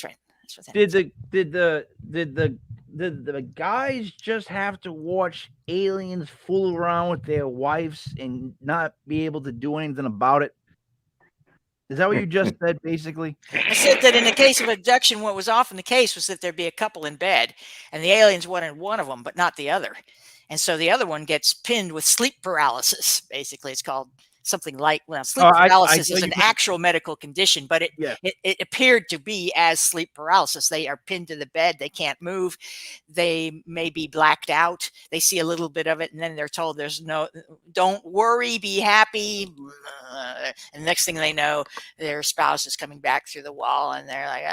right. That's what that Did the guys just have to watch aliens fool around with their wives and not be able to do anything about it? Is that what you just said, basically? I said that in the case of abduction, what was often the case was that there'd be a couple in bed, and the aliens wanted one of them, but not the other. And so the other one gets pinned with sleep paralysis. Basically, it's called something like, well, sleep paralysis is an actual medical condition, but it appeared to be as sleep paralysis. They are pinned to the bed. They can't move. They may be blacked out. They see a little bit of it, and then they're told don't worry, be happy. And the next thing they know, their spouse is coming back through the wall, and they're like,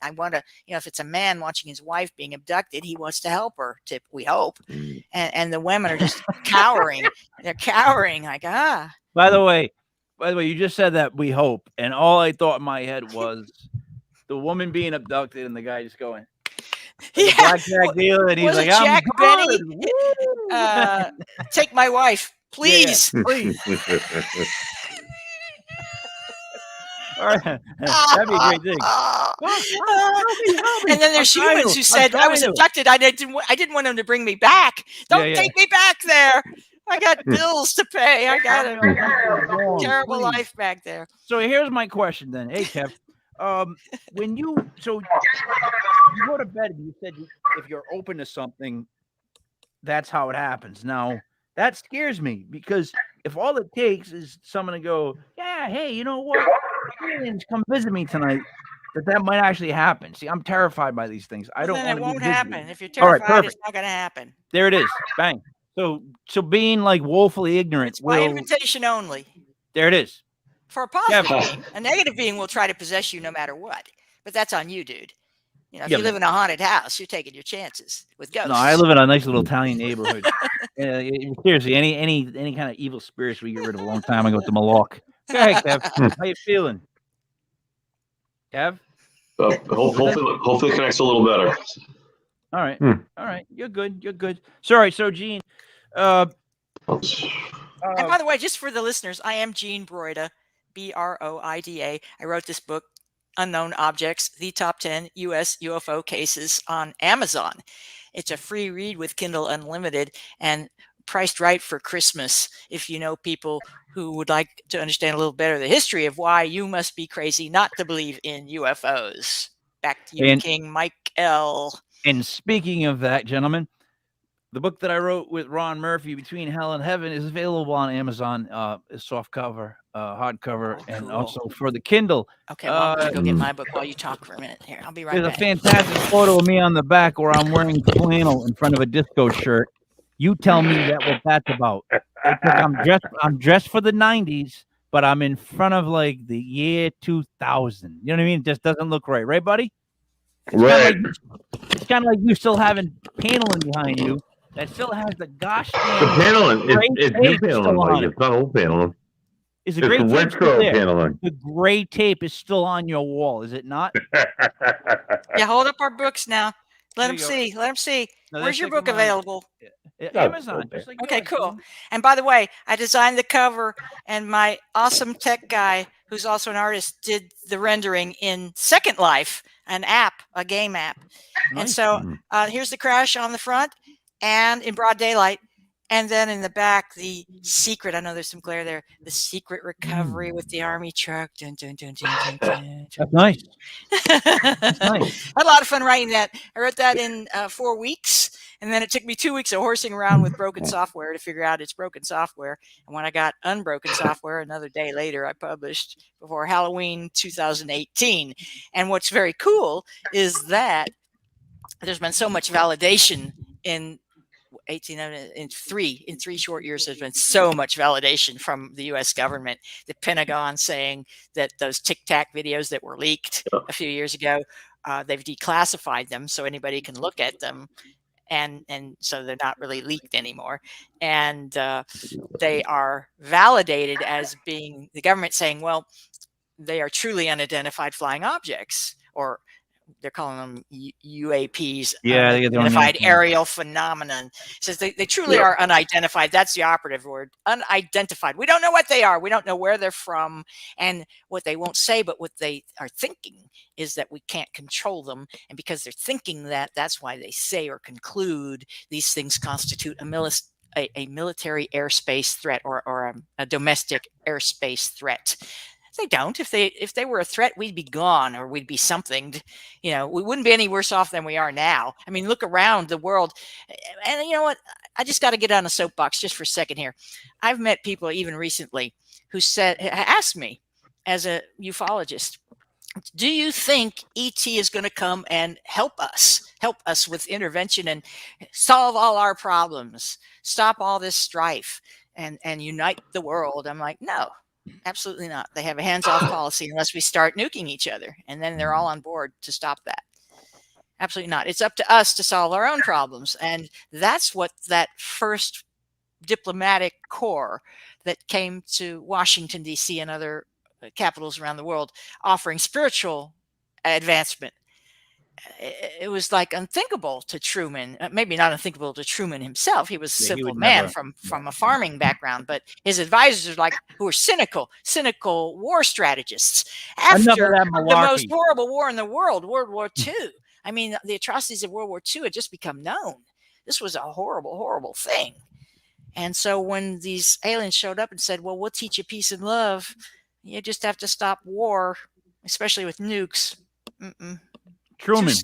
I want to, if it's a man watching his wife being abducted, he wants to help her, we hope. And the women are just cowering. They're cowering like, By the way, you just said that we hope, and all I thought in my head was the woman being abducted and the guy just going, blackjack dealer, and he's like, Jack Benny, take my wife, please. Please. All right. That'd be a great thing. And then there's humans who said, I was abducted. I didn't want them to bring me back. Don't take me back there. I got bills to pay. I got a terrible life back there. So here's my question then. Hey, Kev, when you go to bed and you said if you're open to something, that's how it happens. Now, that scares me because if all it takes is someone to go, yeah, hey, you know what? Aliens come visit me tonight. That might actually happen. See, I'm terrified by these things. I don't want to. It won't happen. If you're terrified, it's not going to happen. There it is. Bang. So being like woefully ignorant. It's by invitation only. There it is. For a positive being. A negative being will try to possess you no matter what. But that's on you, dude. If you live in a haunted house, you're taking your chances with ghosts. No, I live in a nice little Italian neighborhood. Seriously, any kind of evil spirits we get rid of a long time ago with the Malak. Go ahead, Kev. How you feeling? Kev? Hopefully it connects a little better. All right. All right. You're good. Sorry. So, Gene. And by the way, just for the listeners, I am Gene Broida, Broida. I wrote this book, Unknown Objects, the Top 10 U.S. UFO Cases, on Amazon. It's a free read with Kindle Unlimited and priced right for Christmas if you know people who would like to understand a little better the history of why you must be crazy not to believe in UFOs. Back to you, King Mike L. And speaking of that, gentlemen, the book that I wrote with Ron Murphy, Between Hell and Heaven, is available on Amazon, soft cover, hardcover, and also for the Kindle. Okay, well, I'm going to go get my book while you talk for a minute. Here, I'll be right back. There's a fantastic photo of me on the back where I'm wearing flannel in front of a disco shirt. You tell me what that's about. I'm dressed for the 90s, but I'm in front of like the year 2000. You know what I mean? It just doesn't look right. Right, buddy? It's kind of like you still having paneling behind you that still has the gosh damn. The paneling. It's new paneling, like it's not old paneling. Is the gray tape retro paneling? The gray tape is still on your wall, is it not? Yeah, hold up our books now. Let them see. No, where's your book available? Amazon. Okay, cool. And by the way, I designed the cover, and my awesome tech guy, who's also an artist, did the rendering in Second Life, a game app. Nice. And so here's the crash on the front and in broad daylight. And then in the back, the secret, I know there's some glare there, the secret recovery with the army truck. Dun, dun, dun, dun, dun, dun. That's nice. That's nice. I had a lot of fun writing that. I wrote that in 4 weeks. And then it took me 2 weeks of horsing around with broken software to figure out it's broken software. And when I got unbroken software, another day later, I published before Halloween 2018. And what's very cool is that there's been so much validation in 3 short years. There's been so much validation from the U.S. government, the Pentagon saying that those Tic Tac videos that were leaked a few years ago, they've declassified them so anybody can look at them. And so they're not really leaked anymore. And they are validated as being the government saying, well, they are truly unidentified flying objects, or they're calling them UAPs, unidentified aerial phenomenon. It says they truly are unidentified. That's the operative word, unidentified. We don't know what they are. We don't know where they're from and what they won't say, but what they are thinking is that we can't control them. And because they're thinking that, that's why they say or conclude these things constitute a military airspace threat or a domestic airspace threat. They don't. If they were a threat, we'd be gone, or we'd be something. We wouldn't be any worse off than we are now. I mean, look around the world, and you know what? I just got to get on a soapbox just for a second here. I've met people even recently who asked me as a ufologist, do you think ET is going to come and help us with intervention and solve all our problems, stop all this strife and unite the world? I'm like, no, absolutely not. They have a hands-off policy unless we start nuking each other. And then they're all on board to stop that. Absolutely not. It's up to us to solve our own problems. And that's what that first diplomatic corps that came to Washington, D.C. and other capitals around the world offering spiritual advancement. It was like unthinkable to Truman, maybe not unthinkable to Truman himself. He was a simple man from a farming background, but his advisors are like who were cynical war strategists. After the most horrible war in the world, World War II. I mean, the atrocities of World War II had just become known. This was a horrible, horrible thing. And so when these aliens showed up and said, well, we'll teach you peace and love, you just have to stop war, especially with nukes. Truman.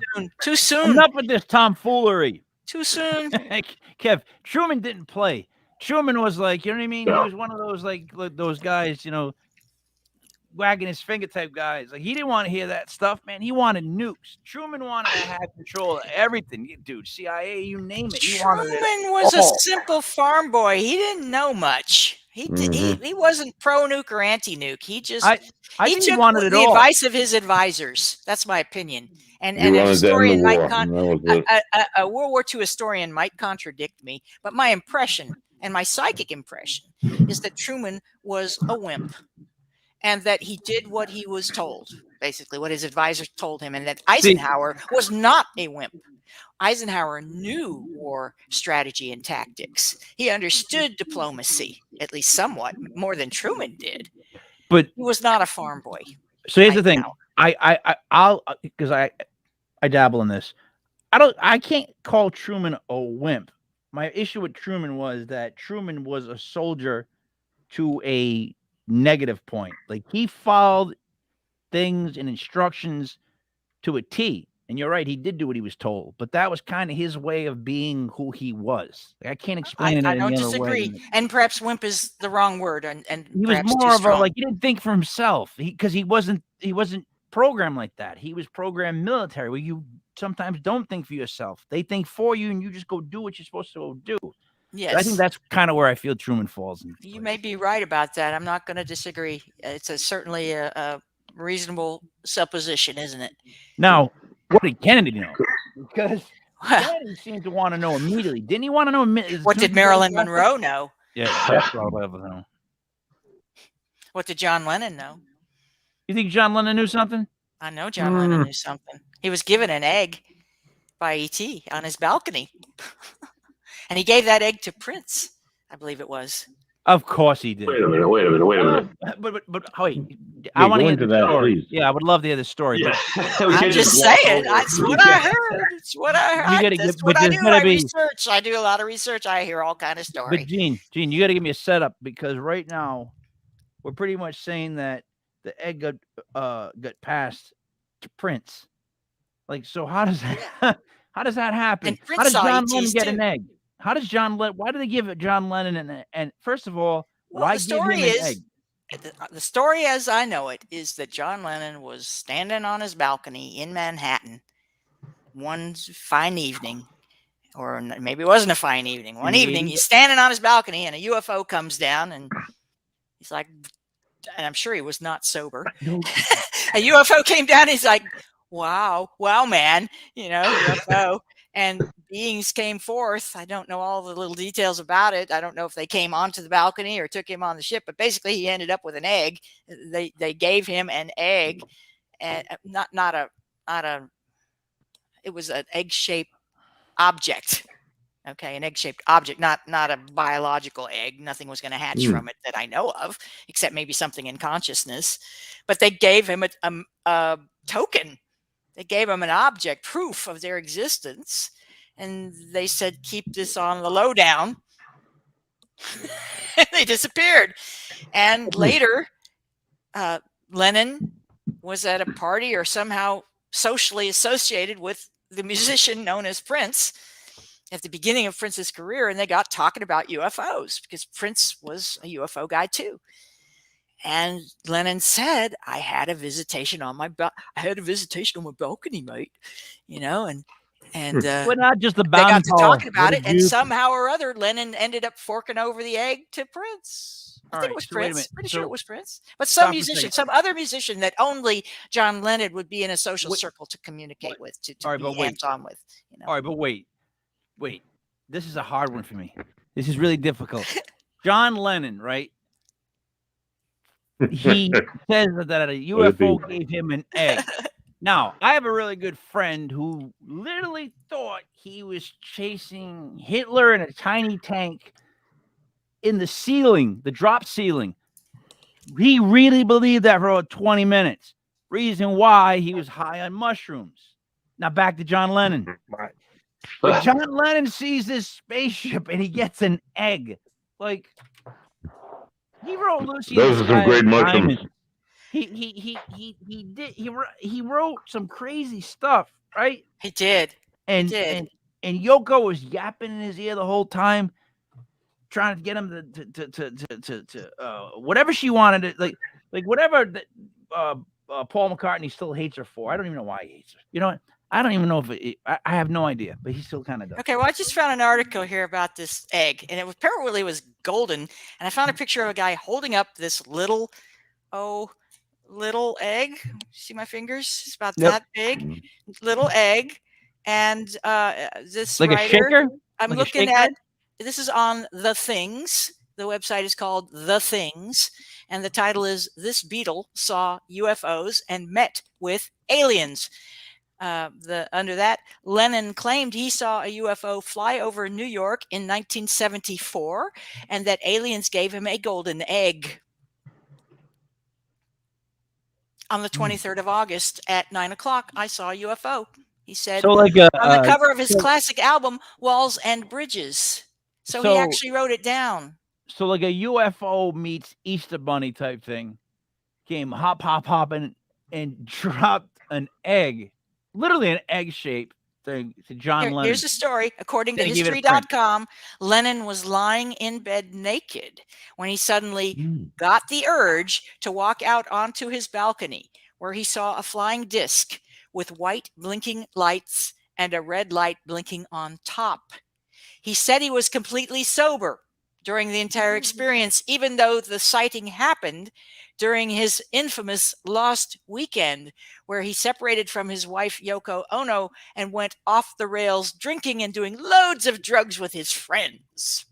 Too soon. Enough with this tomfoolery. Too soon. Kev, Truman didn't play. Truman was like, you know what I mean? He was one of those like those guys, you know, wagging his finger type guys. Like, he didn't want to hear that stuff, man. He wanted nukes. Truman wanted to have control of everything. Dude, CIA, you name it. Truman was a simple farm boy. He didn't know much. He wasn't pro-nuke or anti-nuke. He just he took the advice of his advisors. That's my opinion. And a historian might a World War II historian might contradict me, but my impression and my psychic impression is that Truman was a wimp. And that he did what he was told, basically what his advisors told him, and that Eisenhower was not a wimp. Eisenhower knew war strategy and tactics. He understood diplomacy, at least somewhat, more than Truman did. But he was not a farm boy. So here's the thing. I'll because I dabble in this. I can't call Truman a wimp. My issue with Truman was that Truman was a soldier to a negative point. Like, he followed things and instructions to a T. And you're right, he did do what he was told, but that was kind of his way of being who he was. I can't explain it. I don't disagree. And perhaps wimp is the wrong word. And he was more of a, like, he didn't think for himself because he wasn't programmed like that. He was programmed military, where you sometimes don't think for yourself. They think for you, and you just go do what you're supposed to do. Yes. So I think that's kind of where I feel Truman falls. You may be right about that. I'm not going to disagree. It's certainly a reasonable supposition, isn't it? Now, what did Kennedy know? Because Kennedy seemed to want to know immediately. Didn't he want to know immediately? What did Marilyn Monroe know? Yeah, that's what I know. What did John Lennon know? You think John Lennon knew something? I know John Lennon knew something. He was given an egg by E.T. on his balcony. And he gave that egg to Prince, I believe it was. Of course he did. Wait a minute. But wait, I want to hear the story. Please. Yeah, I would love to hear the story. Yeah. I'm just saying. That's what I heard. It's what I heard. That's what I do. I research. I do a lot of research. I hear all kind of stories. But Gene, you got to give me a setup, because right now we're pretty much saying that the egg got passed to Prince. Like, so how does that happen? How does John Lennon get an egg? How does why do they give it John Lennon and first of all, why give him an egg? The story as I know it is that John Lennon was standing on his balcony in Manhattan one fine evening, or maybe it wasn't a fine evening. One evening he's standing on his balcony and a UFO comes down, and he's like, and I'm sure he was not sober. A UFO came down, and he's like, wow, man, UFO. And beings came forth. I don't know all the little details about it. I don't know if they came onto the balcony or took him on the ship, but basically he ended up with an egg. They gave him an egg, and it was an egg-shaped object. Okay, an egg-shaped object, not a biological egg. Nothing was going to hatch from it that I know of, except maybe something in consciousness. But they gave him a token. They gave him an object, proof of their existence, and they said, keep this on the lowdown. They disappeared. And later, Lennon was at a party or somehow socially associated with the musician known as Prince. at the beginning of Prince's career, and they got talking about UFOs because Prince was a UFO guy too. And Lennon said, "I had a visitation on my balcony, mate." You know, and But not just the they bounty got to call. talking about it, and somehow or other, Lennon ended up forking over the egg to Prince. I think it was Prince. Pretty sure it was Prince. But some musician, some other musician that only John Lennon would be in a social circle to communicate with, to be hands-on with. You know? All right, but wait. This is a hard one for me. This is really difficult. John Lennon, right? He says that a UFO gave him an egg. Now, I have a really good friend who literally thought he was chasing Hitler in a tiny tank in the ceiling, the drop ceiling. He really believed that for about 20 minutes. Reason why he was high on mushrooms. Now back to John Lennon. But John Lennon sees this spaceship and he gets an egg. Like, he wrote Lucy. Those are some great mushrooms. He wrote some crazy stuff, right? He did. And Yoko was yapping in his ear the whole time, trying to get him to whatever she wanted, like whatever that Paul McCartney still hates her for. I don't even know why he hates her. You know what? I don't even know if I have no idea, but he still kind of does. Okay, well, I just found an article here about this egg, and apparently it was golden. And I found a picture of a guy holding up this little egg. See my fingers? It's about that big, little egg. And this like writer, a shaker. I'm looking at. This is on The Things. The website is called The Things, and the title is "This Beetle Saw UFOs and Met with Aliens." Under that, Lennon claimed he saw a UFO fly over New York in 1974, and that aliens gave him a golden egg. On the 23rd of August at 9:00, I saw a UFO. He said, so like on the cover of his classic album, Walls and Bridges. So he actually wrote it down. So like a UFO meets Easter Bunny type thing, came hopping and dropped an egg. Literally an egg-shaped thing to John Lennon. Here's the story. According to History.com, Lennon was lying in bed naked when he suddenly got the urge to walk out onto his balcony, where he saw a flying disc with white blinking lights and a red light blinking on top. He said he was completely sober during the entire experience, even though the sighting happened during his infamous Lost Weekend, where he separated from his wife, Yoko Ono, and went off the rails drinking and doing loads of drugs with his friends.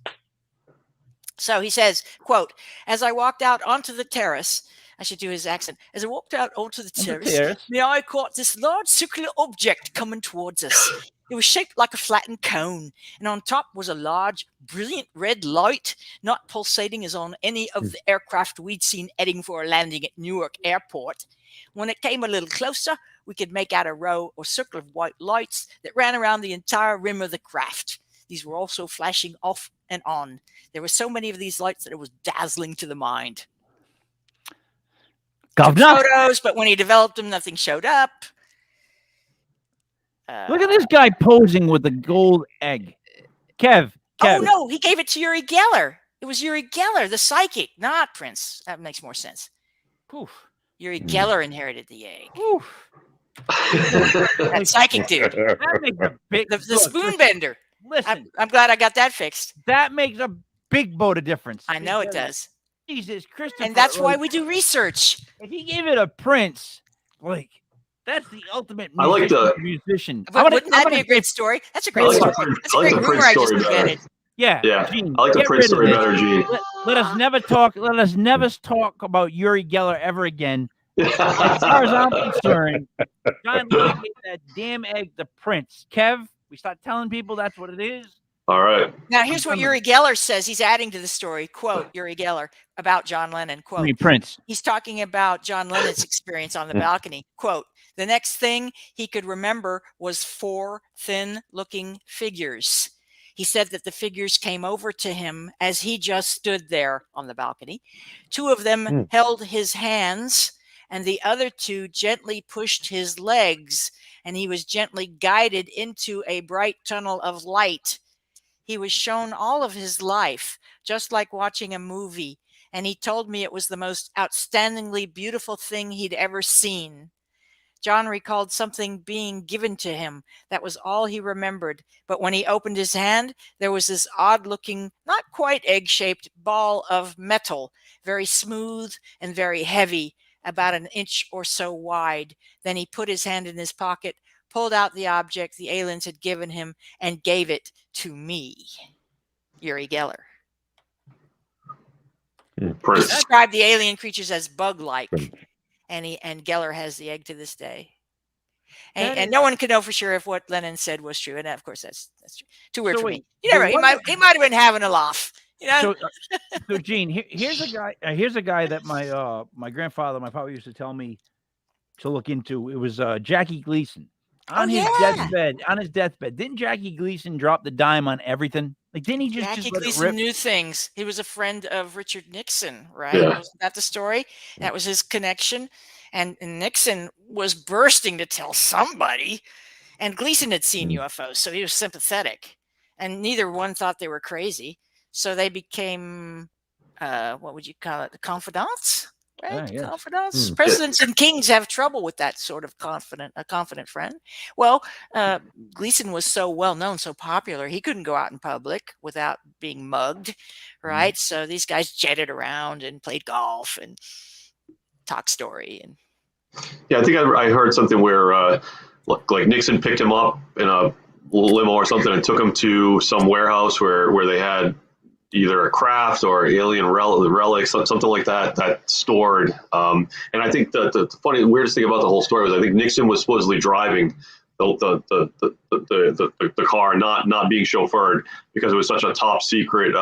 So he says, quote, "As I walked out onto the terrace," I should do his accent, "as I walked out onto the terrace, my eye caught this large circular object coming towards us. It was shaped like a flattened cone, and on top was a large, brilliant red light, not pulsating as on any of the aircraft we'd seen heading for a landing at Newark Airport. When it came a little closer, we could make out a row or circle of white lights that ran around the entire rim of the craft. These were also flashing off and on. There were so many of these lights that it was dazzling to the mind. Took photos, but when he developed them, nothing showed up. Look at this guy posing with the gold egg. Kev. Oh, no, he gave it to Uri Geller. It was Uri Geller, the psychic, not Prince. That makes more sense. Oof. Uri Geller inherited the egg. That psychic dude. That makes a big the spoon bender. Listen. I'm glad I got that fixed. That makes a big boat of difference. I know it does. Jesus, Christopher. And that's why we do research. If he gave it a Prince, like, that's the ultimate musician. Wouldn't that be a great story? That's a great story. That's a great rumor I just invented. Yeah. Gene, I like the Prince story better, Gene. Let us never talk about Uri Geller ever again. As far as I'm concerned, John Lennon gave that damn egg to Prince. Kev, we start telling people that's what it is. All right. Now, here's what Uri Geller says. He's adding to the story. Quote, Uri Geller about John Lennon. Quote, Prince. He's talking about John Lennon's experience on the balcony. Quote, "The next thing he could remember was 4 thin-looking figures. He said that the figures came over to him as he just stood there on the balcony. 2 of them held his hands, and the other 2 gently pushed his legs, and he was gently guided into a bright tunnel of light he was shown all of his life, just like watching a movie. And he told me it was the most outstandingly beautiful thing he'd ever seen. John recalled something being given to him. That was all he remembered. But when he opened his hand, there was this odd looking, not quite egg shaped ball of metal, very smooth and very heavy, about an inch or so wide. Then he put his hand in his pocket, pulled out the object the aliens had given him, and gave it to me. Uri Geller. He described the alien creatures as bug-like. And Geller has the egg to this day. And no one can know for sure if what Lennon said was true. And of course, that's true. Too weird for me. You never. He might have been having a laugh. You know. So Gene, here's a guy. Here's a guy that my grandfather, my papa used to tell me to look into. It was Jackie Gleason on his deathbed. On his deathbed, didn't Jackie Gleason drop the dime on everything? Like, didn't he Jackie let Gleason it rip? knew things. He was a friend of Richard Nixon, right? Yeah. Wasn't that the story? That was his connection. And Nixon was bursting to tell somebody. And Gleason had seen UFOs, so he was sympathetic. And neither one thought they were crazy. So they became, what would you call it? The confidants? Right? Yes. Confidants. Presidents and kings have trouble with that sort of a confident friend. Well, Gleason was so well known, so popular, he couldn't go out in public without being mugged, right? So these guys jetted around and played golf and talked story. And yeah, I think I heard something where like Nixon picked him up in a limo or something and took him to some warehouse where they had either a craft or alien relics, something like that stored. And I think the funny, weirdest thing about the whole story was I think Nixon was supposedly driving the car, not being chauffeured, because it was such a top secret,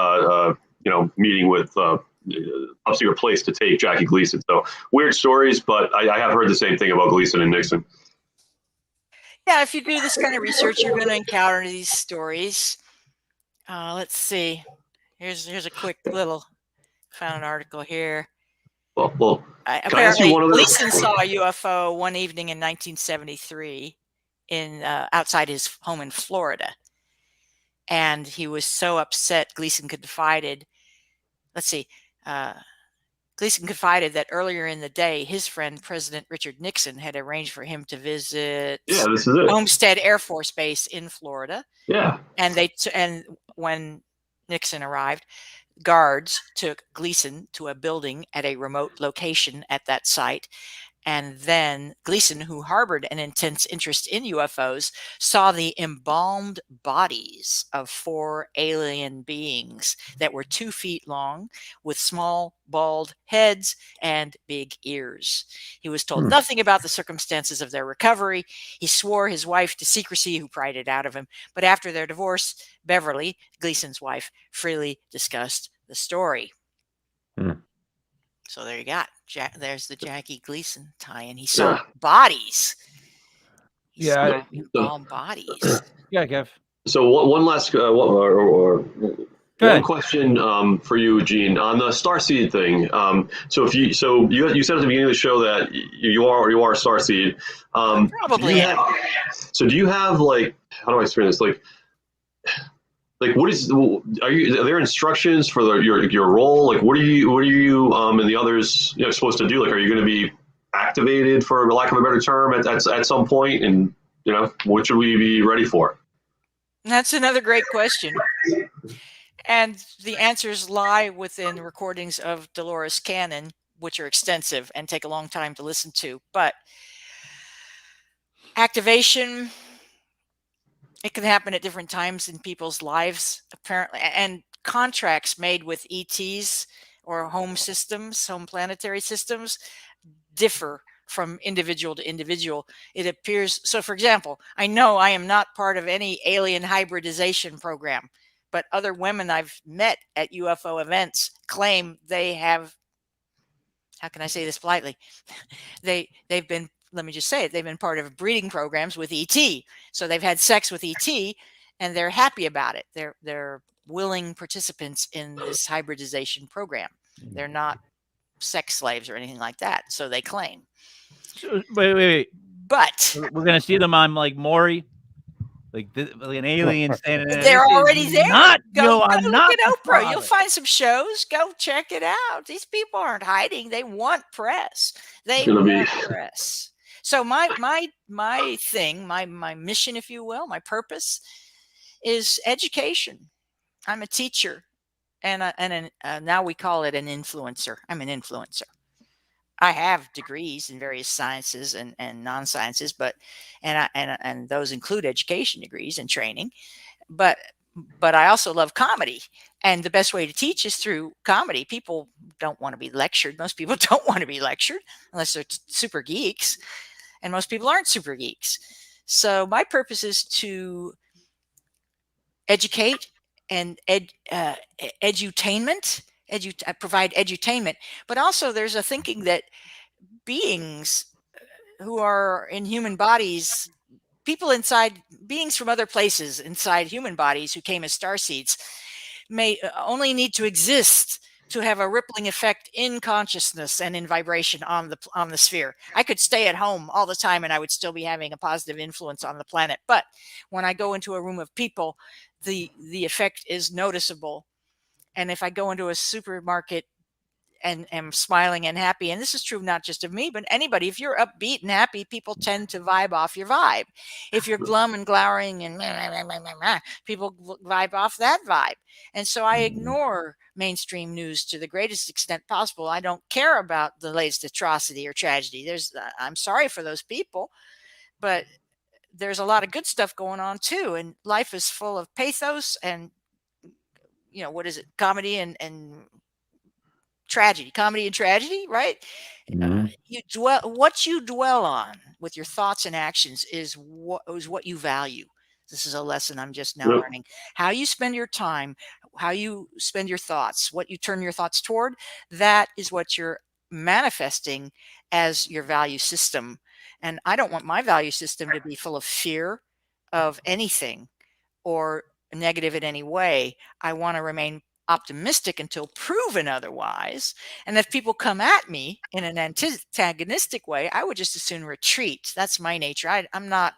meeting with top secret place to take Jackie Gleason. So weird stories, but I have heard the same thing about Gleason and Nixon. Yeah, if you do this kind of research, you're going to encounter these stories. Let's see. Here's a quick little, found an article here. Well, apparently Gleason saw a UFO one evening in 1973 in outside his home in Florida, and he was so upset. Gleason confided. Gleason confided that earlier in the day, his friend President Richard Nixon had arranged for him to visit Homestead Air Force Base in Florida. Yeah, and when Nixon arrived, guards took Gleason to a building at a remote location at that site. And then Gleason, who harbored an intense interest in UFOs, saw the embalmed bodies of 4 alien beings that were 2 feet long, with small, bald heads and big ears. He was told nothing about the circumstances of their recovery. He swore his wife to secrecy, who pried it out of him. But after their divorce, Beverly, Gleason's wife, freely discussed the story. So there you got. There's the Jackie Gleason tie-in. He saw bodies. He saw embalmed bodies. Yeah, Kev. So one last one question for you, Gene, on the starseed thing. So you said at the beginning of the show that you are a starseed. Probably. So do you have, like, how do I explain this? Like, are there instructions for your role? Like, what are you and the others supposed to do? Like, are you going to be activated, for lack of a better term, at some point? And what should we be ready for? That's another great question. And the answers lie within recordings of Dolores Cannon, which are extensive and take a long time to listen to. But activation, it can happen at different times in people's lives, apparently. And contracts made with ETs or home planetary systems, differ from individual to individual. It appears, so for example, I know I am not part of any alien hybridization program, but other women I've met at UFO events claim they have, how can I say this politely? They've been, let me just say it, they've been part of breeding programs with ET. So they've had sex with ET and they're happy about it. They're willing participants in this hybridization program. They're not sex slaves or anything like that. So they claim. So, wait. But we're going to see them on, like, Maury. like an alien standing there. They're This is already there. Not, Go I'm look not at the Oprah. You'll father. find some shows. Go check it out. These people aren't hiding. They want press. They want press. So my thing, my mission, if you will, my purpose is education. I'm a teacher, and now we call it an influencer. I'm an influencer. I have degrees in various sciences and non-sciences, but and those include education degrees and training. But I also love comedy, and the best way to teach is through comedy. People don't want to be lectured. Most people don't want to be lectured unless they're super geeks, and most people aren't super geeks. So my purpose is to educate and edutainment. Provide edutainment, but also there's a thinking that beings who are in human bodies, people inside, beings from other places inside human bodies who came as starseeds, may only need to exist to have a rippling effect in consciousness and in vibration on the sphere. I could stay at home all the time and I would still be having a positive influence on the planet. But when I go into a room of people, the effect is noticeable. And if I go into a supermarket and am smiling and happy, and this is true not just of me, but anybody, if you're upbeat and happy, people tend to vibe off your vibe. If you're glum and glowering and people vibe off that vibe. And so I ignore mainstream news to the greatest extent possible. I don't care about the latest atrocity or tragedy. I'm sorry for those people, but there's a lot of good stuff going on too, and life is full of pathos and what is it, comedy and tragedy, comedy and tragedy, right? What you dwell on with your thoughts and actions is what you value. This is a lesson I'm just now learning. How you spend your time, how you spend your thoughts, what you turn your thoughts toward, that is what you're manifesting as your value system. And I don't want my value system to be full of fear of anything or negative in any way. I want to remain optimistic until proven otherwise. And if people come at me in an antagonistic way, I would just as soon retreat. That's my nature. I'm not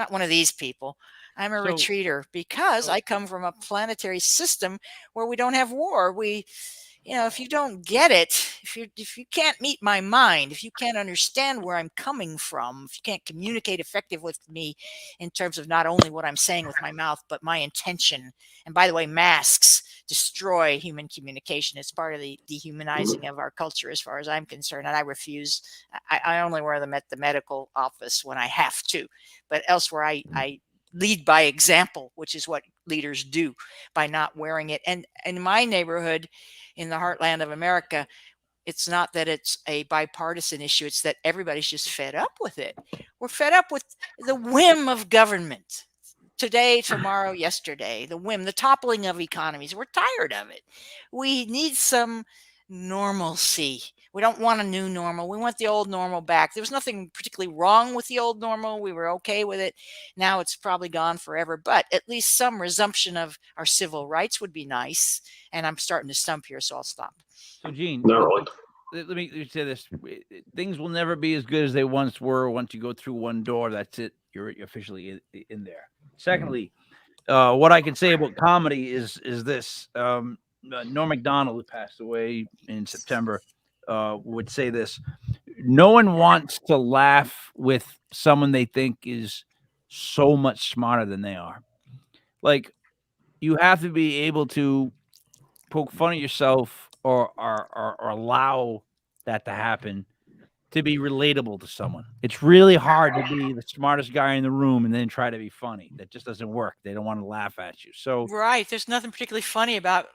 one of these people. I'm a retreater because I come from a planetary system where we don't have war. If you don't get it, if you can't meet my mind, if you can't understand where I'm coming from, if you can't communicate effective with me in terms of not only what I'm saying with my mouth, but my intention. And by the way, masks destroy human communication. It's part of the dehumanizing of our culture, as far as I'm concerned. And I refuse. I only wear them at the medical office when I have to, but elsewhere I lead by example, which is what leaders do by not wearing it. And in my neighborhood, in the heartland of America, it's not that it's a bipartisan issue. It's that everybody's just fed up with it. We're fed up with the whim of government. Today, tomorrow, yesterday, the toppling of economies. We're tired of it. We need some normalcy. We don't want a new normal. We want the old normal back. There was nothing particularly wrong with the old normal. We were okay with it. Now it's probably gone forever, but at least some resumption of our civil rights would be nice. And I'm starting to stump here, so I'll stop. So, Gene, let me say this. Things will never be as good as they once were. Once you go through one door, that's it. You're officially in there. Secondly, what I can say about comedy is this. Norm Macdonald, who passed away in September, would say this: no one wants to laugh with someone they think is so much smarter than they are. Like, you have to be able to poke fun at yourself or allow that to happen to be relatable to someone. It's really hard to be the smartest guy in the room and then try to be funny. That just doesn't work. They don't want to laugh at you. So right, there's nothing particularly funny about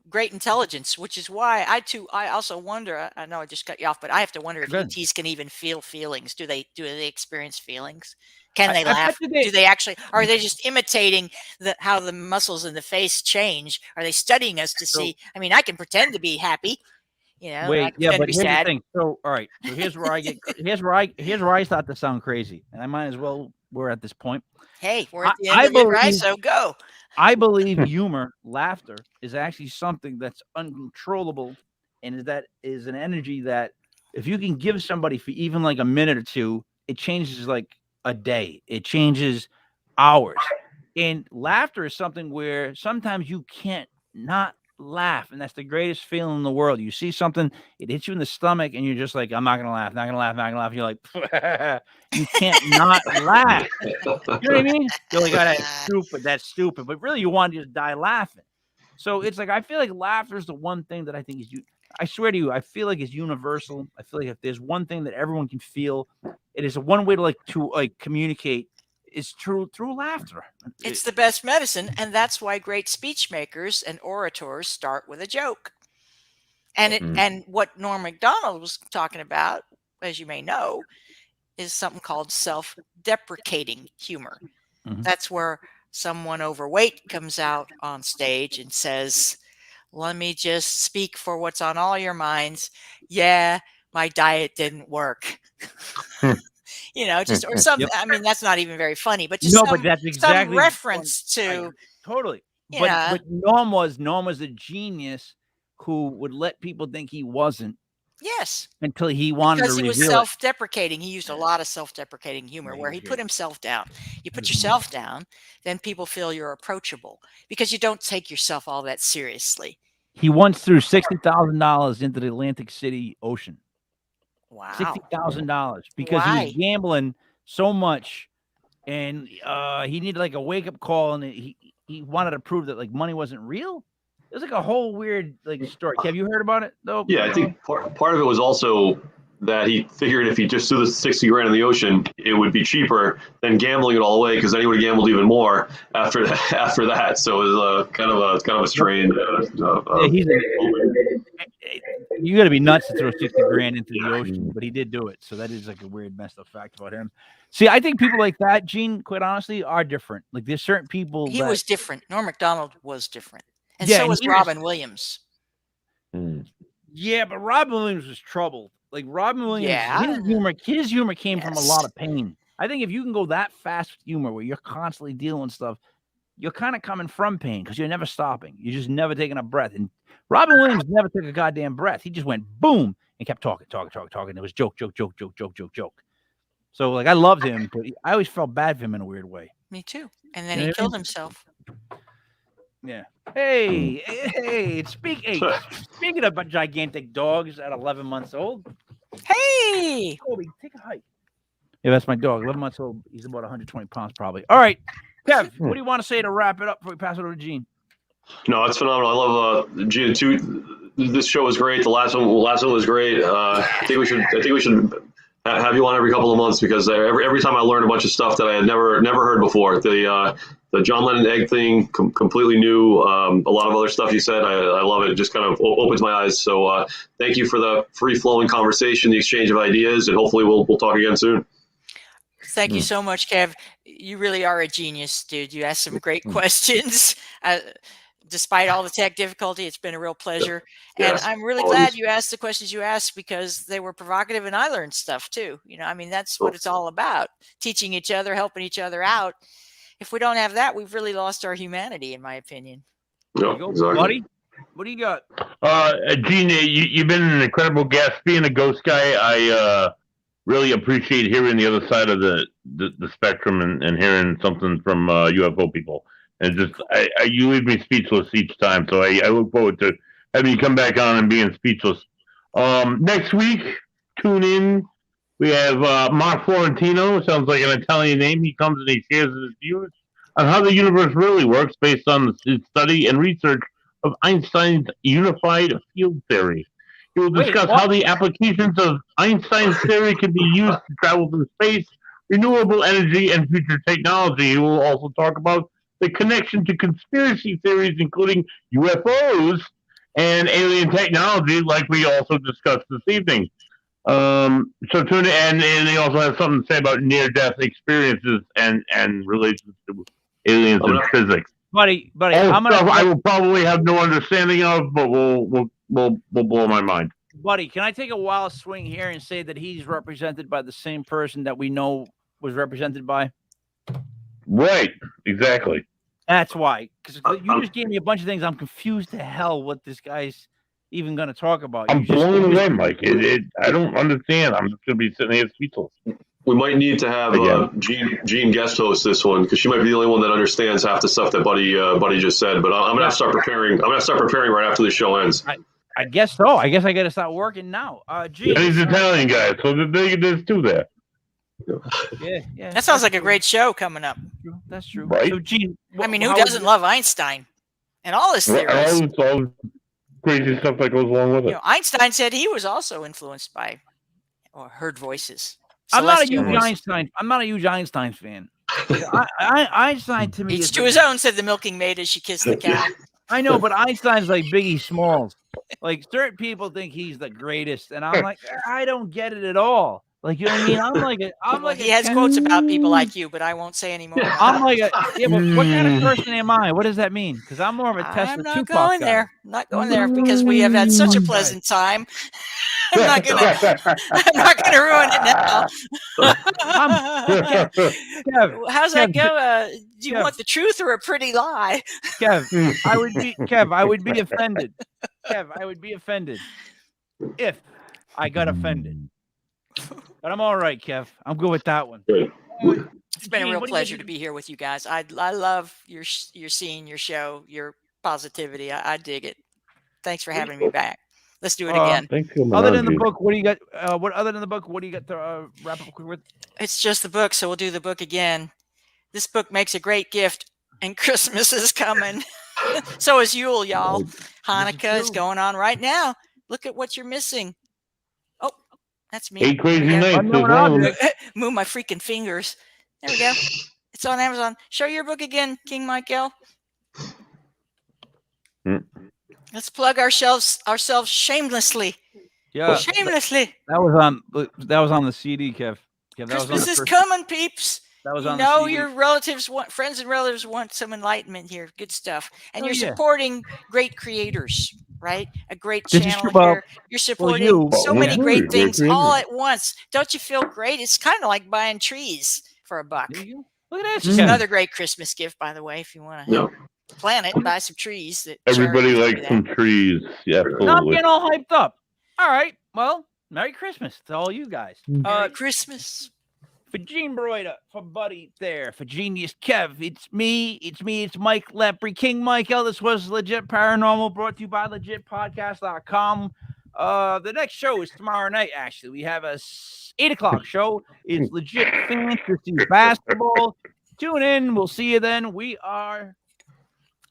great intelligence, which is why I also wonder. I know I just cut you off, but I have to wonder if ETs can even feel feelings. Do they experience feelings? Can they laugh? Do they actually? Are they just imitating how the muscles in the face change? Are they studying us to see? I mean, I can pretend to be happy. Wait, yeah, but here's the thing. So, all right. So here's where I start to sound crazy, and I might as well. We're at this point. Hey, we're at the end of the ride, so go. I believe humor, laughter, is actually something that's uncontrollable, and that is an energy that if you can give somebody for even like a minute or two, it changes like a day. It changes hours. And laughter is something where sometimes you can't not laugh, and that's the greatest feeling in the world. You see something, it hits you in the stomach, and you're just like, "I'm not gonna laugh, not gonna laugh, not gonna laugh." You're like, you can't not laugh. You know what I mean? You're like, "Oh, that's stupid," but really, you want to just die laughing. So it's like I feel like laughter is the one thing that I think is I swear to you, I feel like it's universal. I feel like if there's one thing that everyone can feel, it is one way to communicate is through laughter. It's the best medicine, and that's why great speech makers and orators start with a joke. And what Norm Macdonald was talking about, as you may know, is something called self-deprecating humor. That's where someone overweight comes out on stage and says, "Let me just speak for what's on all your minds. Yeah, my diet didn't work." Just or something. I mean, that's not even very funny, but just but that's exactly some reference to totally. But Norm was a genius who would let people think he wasn't. Yes, until he wanted because to he was reveal self-deprecating. He used a lot of self-deprecating humor where he put himself down. You put yourself down, then people feel you're approachable because you don't take yourself all that seriously. He once threw $60,000 into the Atlantic City Ocean. Wow. $60,000 because he was gambling so much, and he needed like a wake-up call, and he wanted to prove that like money wasn't real. It was like a whole weird like story. Have you heard about it though? Yeah, I think part of it was also that he figured if he just threw the 60 grand in the ocean, it would be cheaper than gambling it all away, because then he would have gambled even more after that. So it was kind of a strain. You got to be nuts to throw 60 grand into the ocean, but he did do it. So that is like a weird messed up fact about him. See, I think people like that, Gene, quite honestly, are different. Like there's certain people. He was different. Norm Macdonald was different. And so was Robin Williams. Yeah, but Robin Williams was troubled. Like Robin Williams, his humor came from a lot of pain. I think if you can go that fast with humor where you're constantly dealing with stuff, you're kind of coming from pain because you're never stopping. You're just never taking a breath. And Robin Williams never took a goddamn breath. He just went boom and kept talking. It was joke. So like I loved him, but I always felt bad for him in a weird way. Me too. And then he killed himself. Yeah. Hey, speaking of gigantic dogs at 11 months old. Hey, Kobe, take a hike. Yeah, that's my dog. 11 months old. He's about 120 pounds probably. All right. Kev, what do you want to say to wrap it up before we pass it over to Gene? No, it's phenomenal. I love Gene too. This show was great. The last one was great. I think we should have you on every couple of months, because every time I learn a bunch of stuff that I had never heard before. The John Lennon egg thing, completely new. A lot of other stuff you said, I love it. It just kind of opens my eyes. So thank you for the free-flowing conversation, the exchange of ideas, and hopefully we'll talk again soon. Thank you so much, Kev. You really are a genius, dude. You asked some great questions. Despite all the tech difficulty, it's been a real pleasure. Yes, and I'm really glad you asked the questions you asked, because they were provocative and I learned stuff too. I mean, that's what it's all about. Teaching each other, helping each other out. If we don't have that, we've really lost our humanity, in my opinion. Yeah, exactly. Buddy, what do you got? Gene, you've been an incredible guest. Being a ghost guy, I really appreciate hearing the other side of the spectrum and hearing something from UFO people. And just, you leave me speechless each time. So I look forward to having you come back on and being speechless. Next week, tune in. We have Mark Florentino. Sounds like an Italian name. He comes and he shares his views on how the universe really works based on his study and research of Einstein's unified field theory. He will discuss how the applications of Einstein's theory can be used to travel through space, renewable energy, and future technology. He will also talk about the connection to conspiracy theories, including UFOs and alien technology, like we also discussed this evening. So tune in, and they also have something to say about near-death experiences and relations to aliens and physics. Buddy, I will probably have no understanding of, but we'll blow my mind. Buddy, can I take a wild swing here and say that he's represented by the same person that we know was represented by? Right, exactly. That's why, because you just gave me a bunch of things. I'm confused to hell what this guy's even going to talk about. I'm blown away, Mike. I don't understand. I'm just going to be sitting here speechless. We might need to have Jean guest host this one because she might be the only one that understands half the stuff that Buddy just said. But I'm gonna have to start preparing. I'm gonna start preparing right after the show ends. I guess so. I guess I got to start working now. Jean, he's Italian guy, so there's two there. Yeah. That sounds like a great show coming up. That's true. Right? So, Jean, I mean, who doesn't love Einstein and all his theories? All crazy stuff that goes along with it. You know, Einstein said he was also influenced by or heard voices. I'm not a huge Celestial voices. Einstein. I'm not a huge Einstein fan. Einstein to me Each is to his own, said the milking maid as she kissed the cow. I know, but Einstein's like Biggie Smalls. Like certain people think he's the greatest, and I'm like, I don't get it at all. Like, you know what I mean? I'm like He has quotes about people like you, but I won't say anymore. I'm like but what kind of person am I? What does that mean? Because I'm more of a Tesla I'm not Tupac going guy. there. I'm not going there because we have had such a pleasant time. I'm not gonna ruin it now. Kev, how's that go? Do you want the truth or a pretty lie? Kev, I would be offended. Kev, I would be offended if I got offended. But I'm all right, Kev. I'm good with that one. Good. It's been a real pleasure to be here with you guys. I love your scene, your show, your positivity. I dig it. Thanks for having me back. Let's do it again. Thank you. Other than the book, what do you got? Other than the book, what do you got to wrap up quick with? It's just the book, so we'll do the book again. This book makes a great gift, and Christmas is coming. So is Yule, y'all. Hanukkah is going on right now. Look at what you're missing. Oh, that's me. 8 Crazy Nights. Move my freaking fingers. There we go. It's on Amazon. Show your book again, King Michael. Let's plug ourselves shamelessly. Yeah, shamelessly. That was on the CD, Kev. That Christmas is coming, peeps. That was you on know the CD. your relatives friends and relatives want some enlightenment here. Good stuff. And you're supporting great creators, right? A great channel here. You're supporting so many great things all at once. Don't you feel great? It's kind of like buying trees for $1. Look at this. It's another great Christmas gift, by the way, if you want to plant it, buy some trees. Everybody likes some trees. Yeah, absolutely. I'm getting all hyped up. All right. Well, Merry Christmas to all you guys. Merry Christmas. For Gene Broida, for Buddy there, for Genius Kev, it's Mike Lepre, King Michael. This was Legit Paranormal, brought to you by legitpodcast.com. The next show is tomorrow night, actually. We have a 8 o'clock show. It's Legit Fantasy Basketball. Tune in. We'll see you then. We are